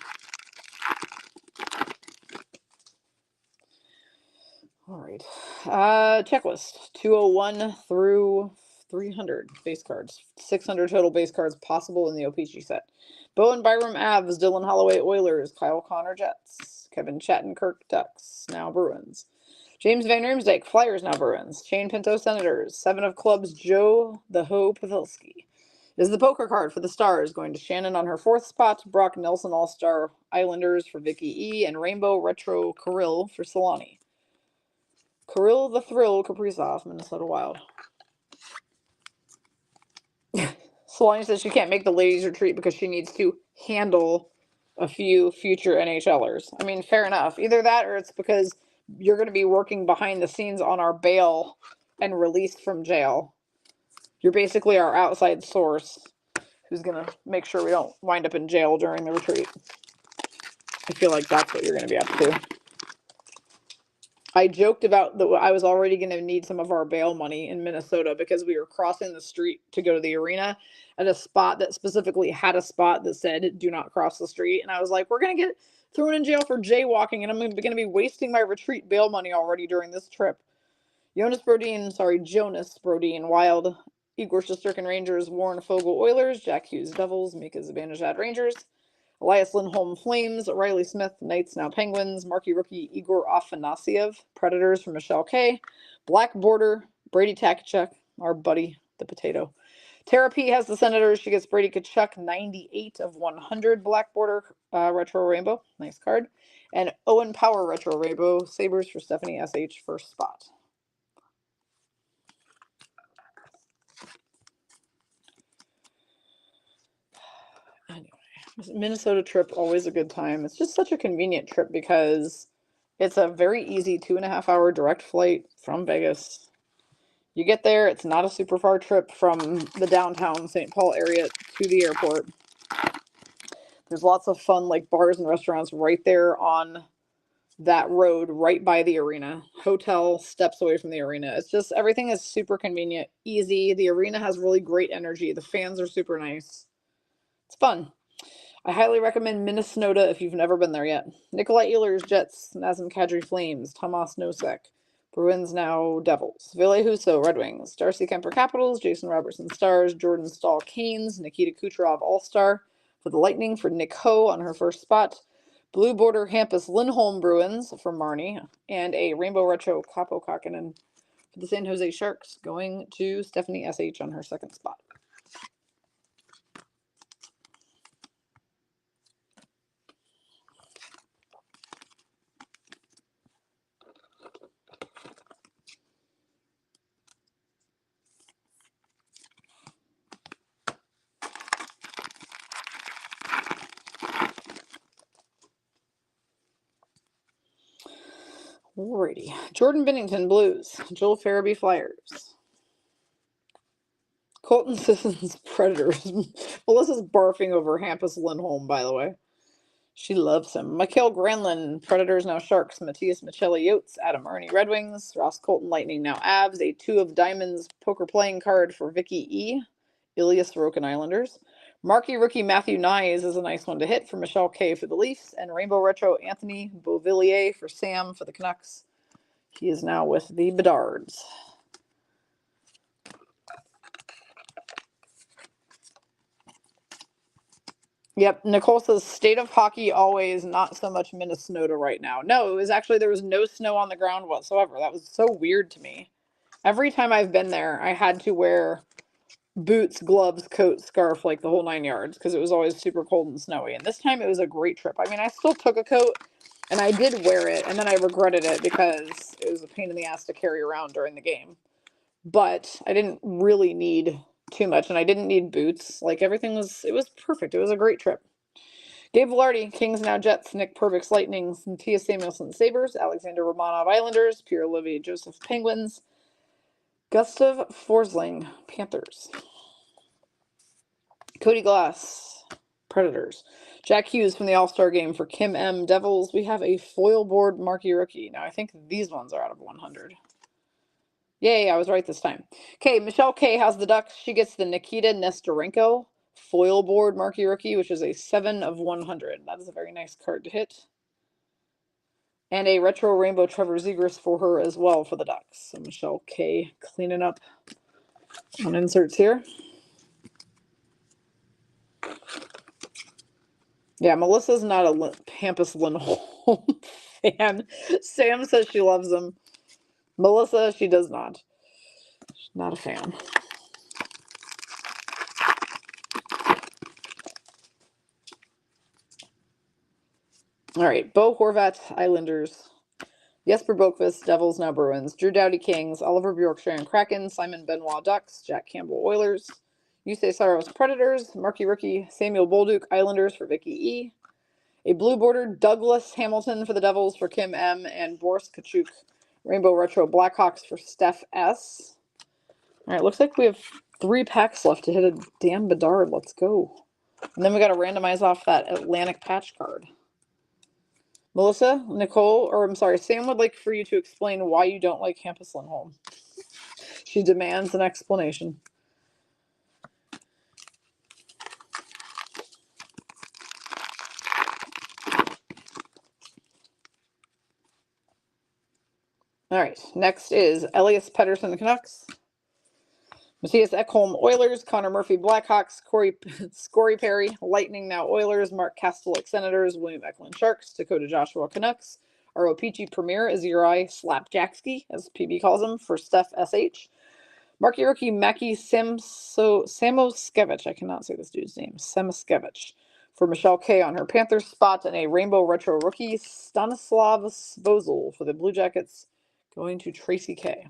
All right. Checklist. 201 through 300 base cards. 600 total base cards possible in the O-Pee-Chee set. Bowen Byram Avs, Dylan Holloway Oilers, Kyle Connor Jets, Kevin Shattenkirk Ducks, now Bruins. James Van Riemsdyk, Flyers, now Bruins. Shane Pinto Senators, 7 of clubs, Joe the Ho Pavelski. Is the poker card for the Stars, going to Shannon on her 4th spot, Brock Nelson All-Star Islanders for Vicky E, and Rainbow Retro Kirill for Solani. Kirill the Thrill Kaprizov, Minnesota Wild. Solani says she can't make the ladies retreat because she needs to handle a few future NHLers. I mean, fair enough. Either that or it's because you're going to be working behind the scenes on our bail and released from jail. You're basically our outside source who's going to make sure we don't wind up in jail during the retreat. I feel like that's what you're going to be up to. I joked about that I was already going to need some of our bail money in Minnesota because we were crossing the street to go to the arena at a spot that specifically had a spot that said, do not cross the street. And I was like, we're going to get thrown in jail for jaywalking, and I'm going to be wasting my retreat bail money already during this trip. Jonas Brodin, Wild, Igor Shesterkin Rangers, Warren Fogle Oilers, Jack Hughes Devils, Mika Zibanejad Rangers, Elias Lindholm Flames, Riley Smith Knights, now Penguins, marquee rookie Igor Afanasyev, Predators for Michelle K, Black Border, Brady Tkachuk, our buddy, the potato. Tara P has the Senators. She gets Brady Tkachuk, 98 of 100 Black Border Retro Rainbow. Nice card. And Owen Power Retro Rainbow, Sabres for Stephanie SH, first spot. Anyway, Minnesota trip, always a good time. It's just such a convenient trip because it's a very easy 2.5-hour direct flight from Vegas. You get there, it's not a super far trip from the downtown St. Paul area to the airport. There's lots of fun like bars and restaurants right there on that road right by the arena. Hotel steps away from the arena. It's just, everything is super convenient, easy. The arena has really great energy. The fans are super nice. It's fun. I highly recommend Minnesota if you've never been there yet. Nikolai Ehlers, Jets. Nazem Kadri, Flames. Tomas Nosek, Bruins, now Devils. Ville Husso, Red Wings. Darcy Kemper, Capitals. Jason Robertson, Stars. Jordan Stahl, Canes. Nikita Kucherov, All-Star for the Lightning for Nick Ho on her first spot. Blue border, Hampus Lindholm, Bruins for Marnie. And a Rainbow Retro, Kaapo Kakinen for the San Jose Sharks, going to Stephanie SH on her second spot. Alrighty. Jordan Binnington, Blues. Joel Farabee, Flyers. Colton Sisson's Predators. Melissa's barfing over Hampus Lindholm, by the way. She loves him. Mikhail Granlund, Predators, now Sharks. Matthias Michelli Yotes, Adam Ernie, Red Wings. Ross Colton, Lightning, now Avs. A 2 of Diamonds poker playing card for Vicky E. Ilias Sorokin, Islanders. Marquee rookie Matthew Nyes is a nice one to hit for Michelle K for the Leafs. And Rainbow Retro Anthony Beauvillier for Sam for the Canucks. He is now with the Bedards. Yep, Nicole says state of hockey always, not so much Minnesota right now. No, it was actually, there was no snow on the ground whatsoever. That was so weird to me. Every time I've been there, I had to wear boots, gloves, coat, scarf, like the whole 9 yards, because it was always super cold and snowy. And this time it was a great trip. I mean, I still took a coat, and I did wear it, and then I regretted it because it was a pain in the ass to carry around during the game. But I didn't really need too much, and I didn't need boots. Like, everything was, it was perfect. It was a great trip. Gabe Velarde, Kings now Jets. Nick Perbix, Lightnings. Matthias Samuelson, Sabres. Alexander Romanov, Islanders. Pierre-Olivier Joseph, Penguins. Gustav Forsling, Panthers. Cody Glass, Predators. Jack Hughes from the All-Star Game for Kim M, Devils. We have a foil board marquee rookie. Now, I think these ones are out of 100. Yay, I was right this time. Okay, Michelle K has the Ducks. She gets the Nikita Nestorenko foil board marquee rookie, which is a 7 of 100. That is a very nice card to hit. And a retro rainbow Trevor Zegras for her as well for the Ducks. So Michelle K cleaning up on inserts here. Yeah, Melissa's not a Hampus Lindholm fan. Sam says she loves him. Melissa, she does not. She's not a fan. All right, Bo Horvat, Islanders. Jesper Boqvist, Devils, now Bruins. Drew Doughty, Kings. Oliver Bjorkstrand, Kraken. Simon Benoit, Ducks. Jack Campbell, Oilers. Yusei Saros, Predators. Marquee rookie Samuel Bolduc, Islanders for Vicky E. A blue bordered Douglas Hamilton for the Devils for Kim M. And Boris Kachuk, Rainbow Retro Blackhawks for Steph S. All right, looks like we have 3 packs left to hit a damn Bedard. Let's go. And then we got to randomize off that Atlantic patch card. Melissa, Nicole, or I'm sorry, Sam would like for you to explain why you don't like Hampus Lindholm. She demands an explanation. All right, next is Elias Pettersson, Canucks. Matthias Ekholm, Oilers. Connor Murphy, Blackhawks. Corey Perry, Lightning, now Oilers. Mark Kastelik, Senators. William Eklund, Sharks. Dakota Joshua, Canucks. Our O-Pee-Chee Premier is Uri Slapjackski, as PB calls him, for Steph SH. Marquee rookie Mackie Samoskevich. I cannot say this dude's name. Samoskevich. For Michelle K on her Panthers spot. And a Rainbow Retro rookie Stanislav Svozil for the Blue Jackets, going to Tracy K.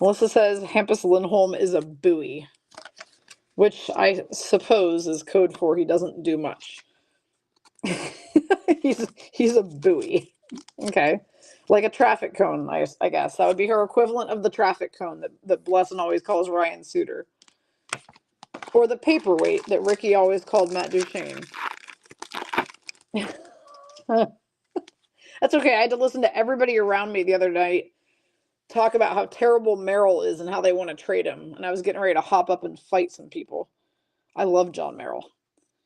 Melissa says Hampus Lindholm is a buoy, which I suppose is code for he doesn't do much. he's a buoy. Okay. Like a traffic cone, I guess. That would be her equivalent of the traffic cone that Blesson always calls Ryan Suter. Or the paperweight that Ricky always called Matt Duchene. That's okay. I had to listen to everybody around me the other night talk about how terrible Merrill is and how they want to trade him. And I was getting ready to hop up and fight some people. I love John Merrill.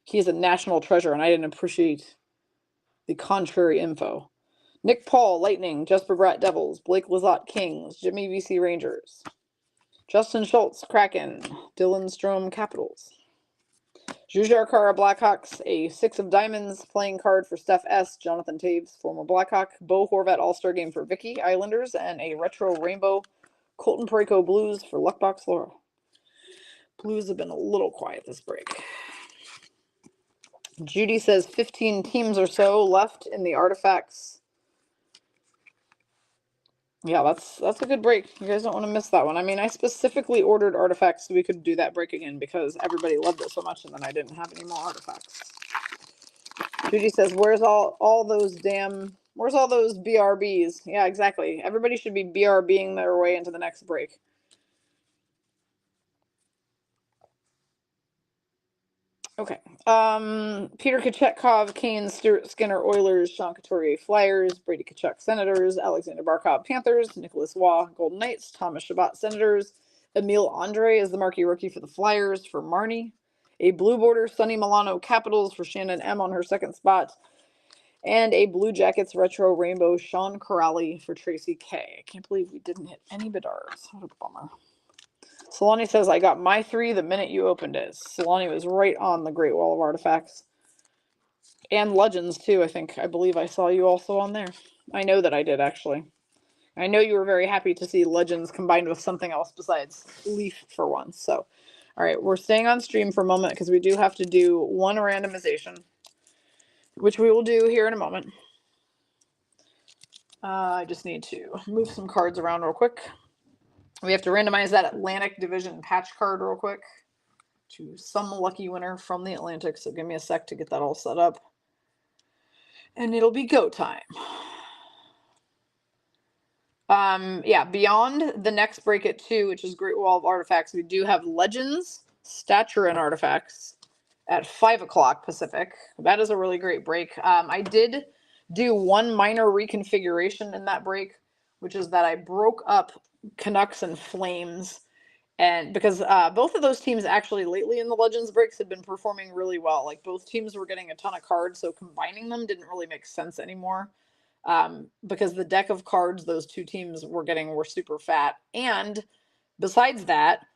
He's a national treasure, and I didn't appreciate the contrary info. Nick Paul, Lightning. Jesper Bratt, Devils. Blake Lizotte, Kings. Jimmy VC, Rangers. Justin Schultz, Kraken. Dylan Strome, Capitals. Jujhar Kara, Blackhawks. A 6 of Diamonds playing card for Steph S. Jonathan Taves, former Blackhawk. Bo Horvat, All-Star Game for Vicky, Islanders. And a retro rainbow Colton Parayko Blues for Luckbox Laura. Blues have been a little quiet this break. Judy says 15 teams or so left in the Artifacts. Yeah, that's a good break. You guys don't want to miss that one. I mean, I specifically ordered Artifacts so we could do that break again because everybody loved it so much, and then I didn't have any more Artifacts. Judy says, where's all those BRBs? Yeah, exactly. Everybody should be BRBing their way into the next break. Okay. Peter Kochetkov, Kane, Stuart Skinner, Oilers, Sean Couturier, Flyers, Brady Tkachuk, Senators, Alexander Barkov, Panthers, Nicholas Waugh, Golden Knights, Thomas Chabot, Senators, Emil Andre is the marquee rookie for the Flyers for Marnie, a blue border, Sonny Milano, Capitals for Shannon M on her second spot, and a Blue Jackets retro rainbow, Sean Corrali for Tracy K. I can't believe we didn't hit any Bedards. What a bummer. Solani says, I got my 3 the minute you opened it. Solani was right on the Great Wall of Artifacts. And Legends, too, I believe I saw you also on there. I know that I did, actually. I know you were very happy to see Legends combined with something else besides Leaf for once. So, all right, we're staying on stream for a moment because we do have to do one randomization, which we will do here in a moment. I just need to move some cards around real quick. We have to randomize that Atlantic Division patch card real quick to some lucky winner from the Atlantic. So give me a sec to get that all set up. And it'll be go time. Yeah, beyond the next break at 2, which is Great Wall of Artifacts, we do have Legends, Stature, and Artifacts at 5 o'clock Pacific. That is a really great break. I did do one minor reconfiguration in that break, which is that I broke up Canucks and Flames. And because both of those teams actually lately in the Legends breaks had been performing really well. Like both teams were getting a ton of cards, so combining them didn't really make sense anymore. Because the deck of cards those two teams were getting were super fat. And besides that,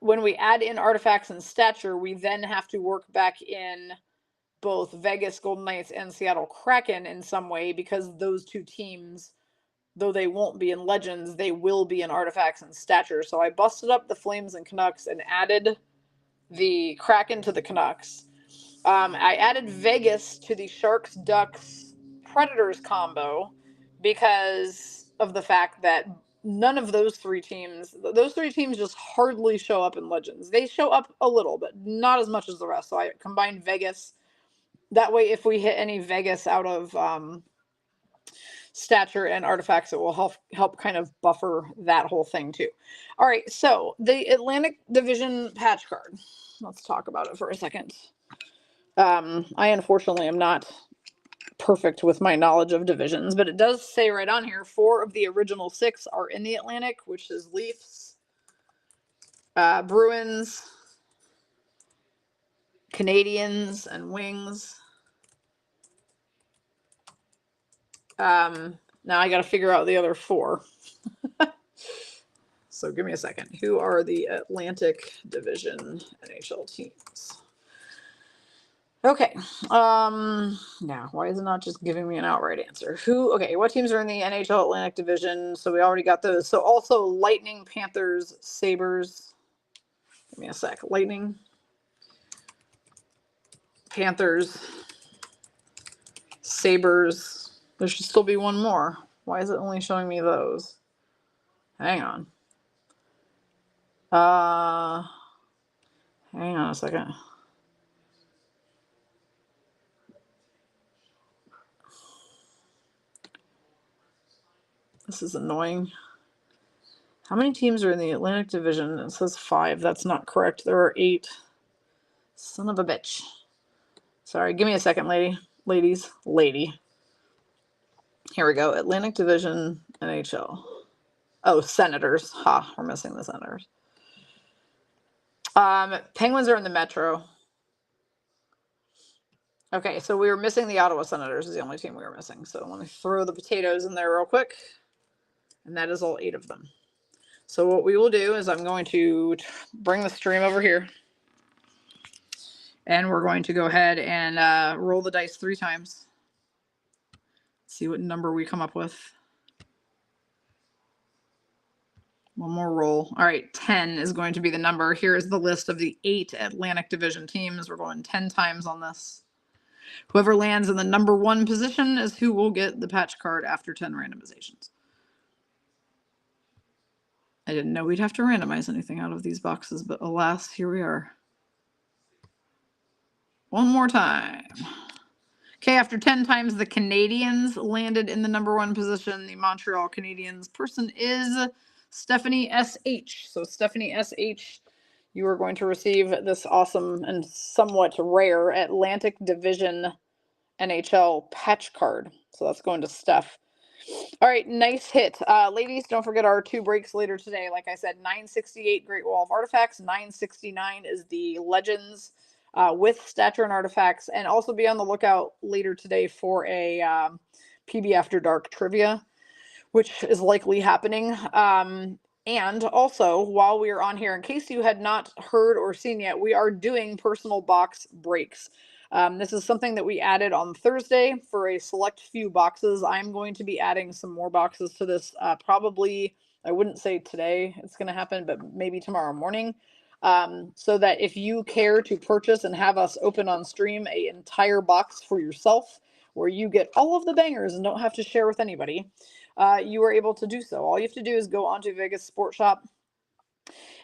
when we add in Artifacts and Stature, we then have to work back in both Vegas Golden Knights and Seattle Kraken in some way, because those two teams, though they won't be in Legends, they will be in Artifacts and Stature. So I busted up the Flames and Canucks and added the Kraken to the Canucks. I added Vegas to the Sharks, Ducks, Predators combo because of the fact that none of those three teams just hardly show up in Legends. They show up a little, but not as much as the rest. So I combined Vegas. That way, if we hit any Vegas out of Stature and Artifacts, it will help kind of buffer that whole thing too. All right, so the Atlantic Division patch card. Let's talk about it for a second. I unfortunately am not perfect with my knowledge of divisions, but it does say right on here 4 of the original 6 are in the Atlantic, which is Leafs, Bruins, Canadians, and Wings. Now I got to figure out the other 4. So give me a second. Who are the Atlantic Division NHL teams? Okay. Now, why is it not just giving me an outright answer? Okay, what teams are in the NHL Atlantic Division? So we already got those. So also Lightning, Panthers, Sabres. Give me a sec. Lightning, Panthers, Sabres. There should still be one more. Why is it only showing me those? Hang on. Hang on a second. This is annoying. How many teams are in the Atlantic Division? It says 5. That's not correct. There are 8. Son of a bitch. Sorry, give me a second, ladies. Lady. Here we go. Atlantic Division, NHL. Oh, Senators. Ha, we're missing the Senators. Penguins are in the Metro. Okay, so we were missing the Ottawa Senators is the only team we were missing. So let me throw the potatoes in there real quick. And that is all 8 of them. So what we will do is I'm going to bring the stream over here. And we're going to go ahead and roll the dice 3 times. See what number we come up with. One more roll. All right, 10 is going to be the number. Here is the list of the 8 Atlantic Division teams. We're going 10 times on this. Whoever lands in the number 1 position is who will get the patch card after 10 randomizations. I didn't know we'd have to randomize anything out of these boxes, but alas, here we are. One more time. Okay, after 10 times, the Canadians landed in the number 1 position. The Montreal Canadiens person is Stephanie S.H. So Stephanie S.H., you are going to receive this awesome and somewhat rare Atlantic Division NHL patch card. So that's going to Steph. All right, nice hit. Ladies, don't forget our 2 breaks later today. Like I said, 968 Great Wall of Artifacts, 969 is the Legends with Stature and Artifacts, and also be on the lookout later today for a PB After Dark trivia, which is likely happening. And also, while we are on here, in case you had not heard or seen yet, we are doing personal box breaks. This is something that we added on Thursday for a select few boxes. I'm going to be adding some more boxes to this probably, I wouldn't say today it's going to happen, but maybe tomorrow morning. So that if you care to purchase and have us open on stream an entire box for yourself, where you get all of the bangers and don't have to share with anybody, you are able to do so. All you have to do is go onto Vegas Sport Shop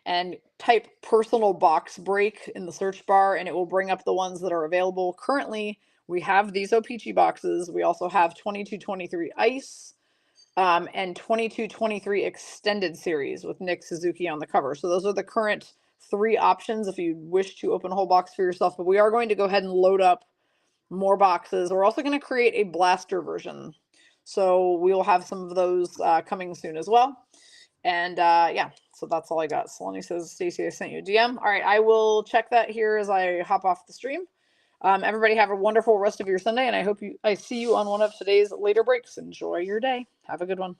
and type personal box break in the search bar, and it will bring up the ones that are available. Currently, we have these O-Pee-Chee boxes. We also have 2223 Ice and 2223 Extended Series with Nick Suzuki on the cover. So those are the current 3 options if you wish to open a whole box for yourself. But we are going to go ahead and load up more boxes. We're also going to create a blaster version. So we'll have some of those coming soon as well. And yeah, so that's all I got. Saloni says, Stacey, I sent you a DM. All right, I will check that here as I hop off the stream. Everybody have a wonderful rest of your Sunday, and I hope I see you on one of today's later breaks. Enjoy your day. Have a good one.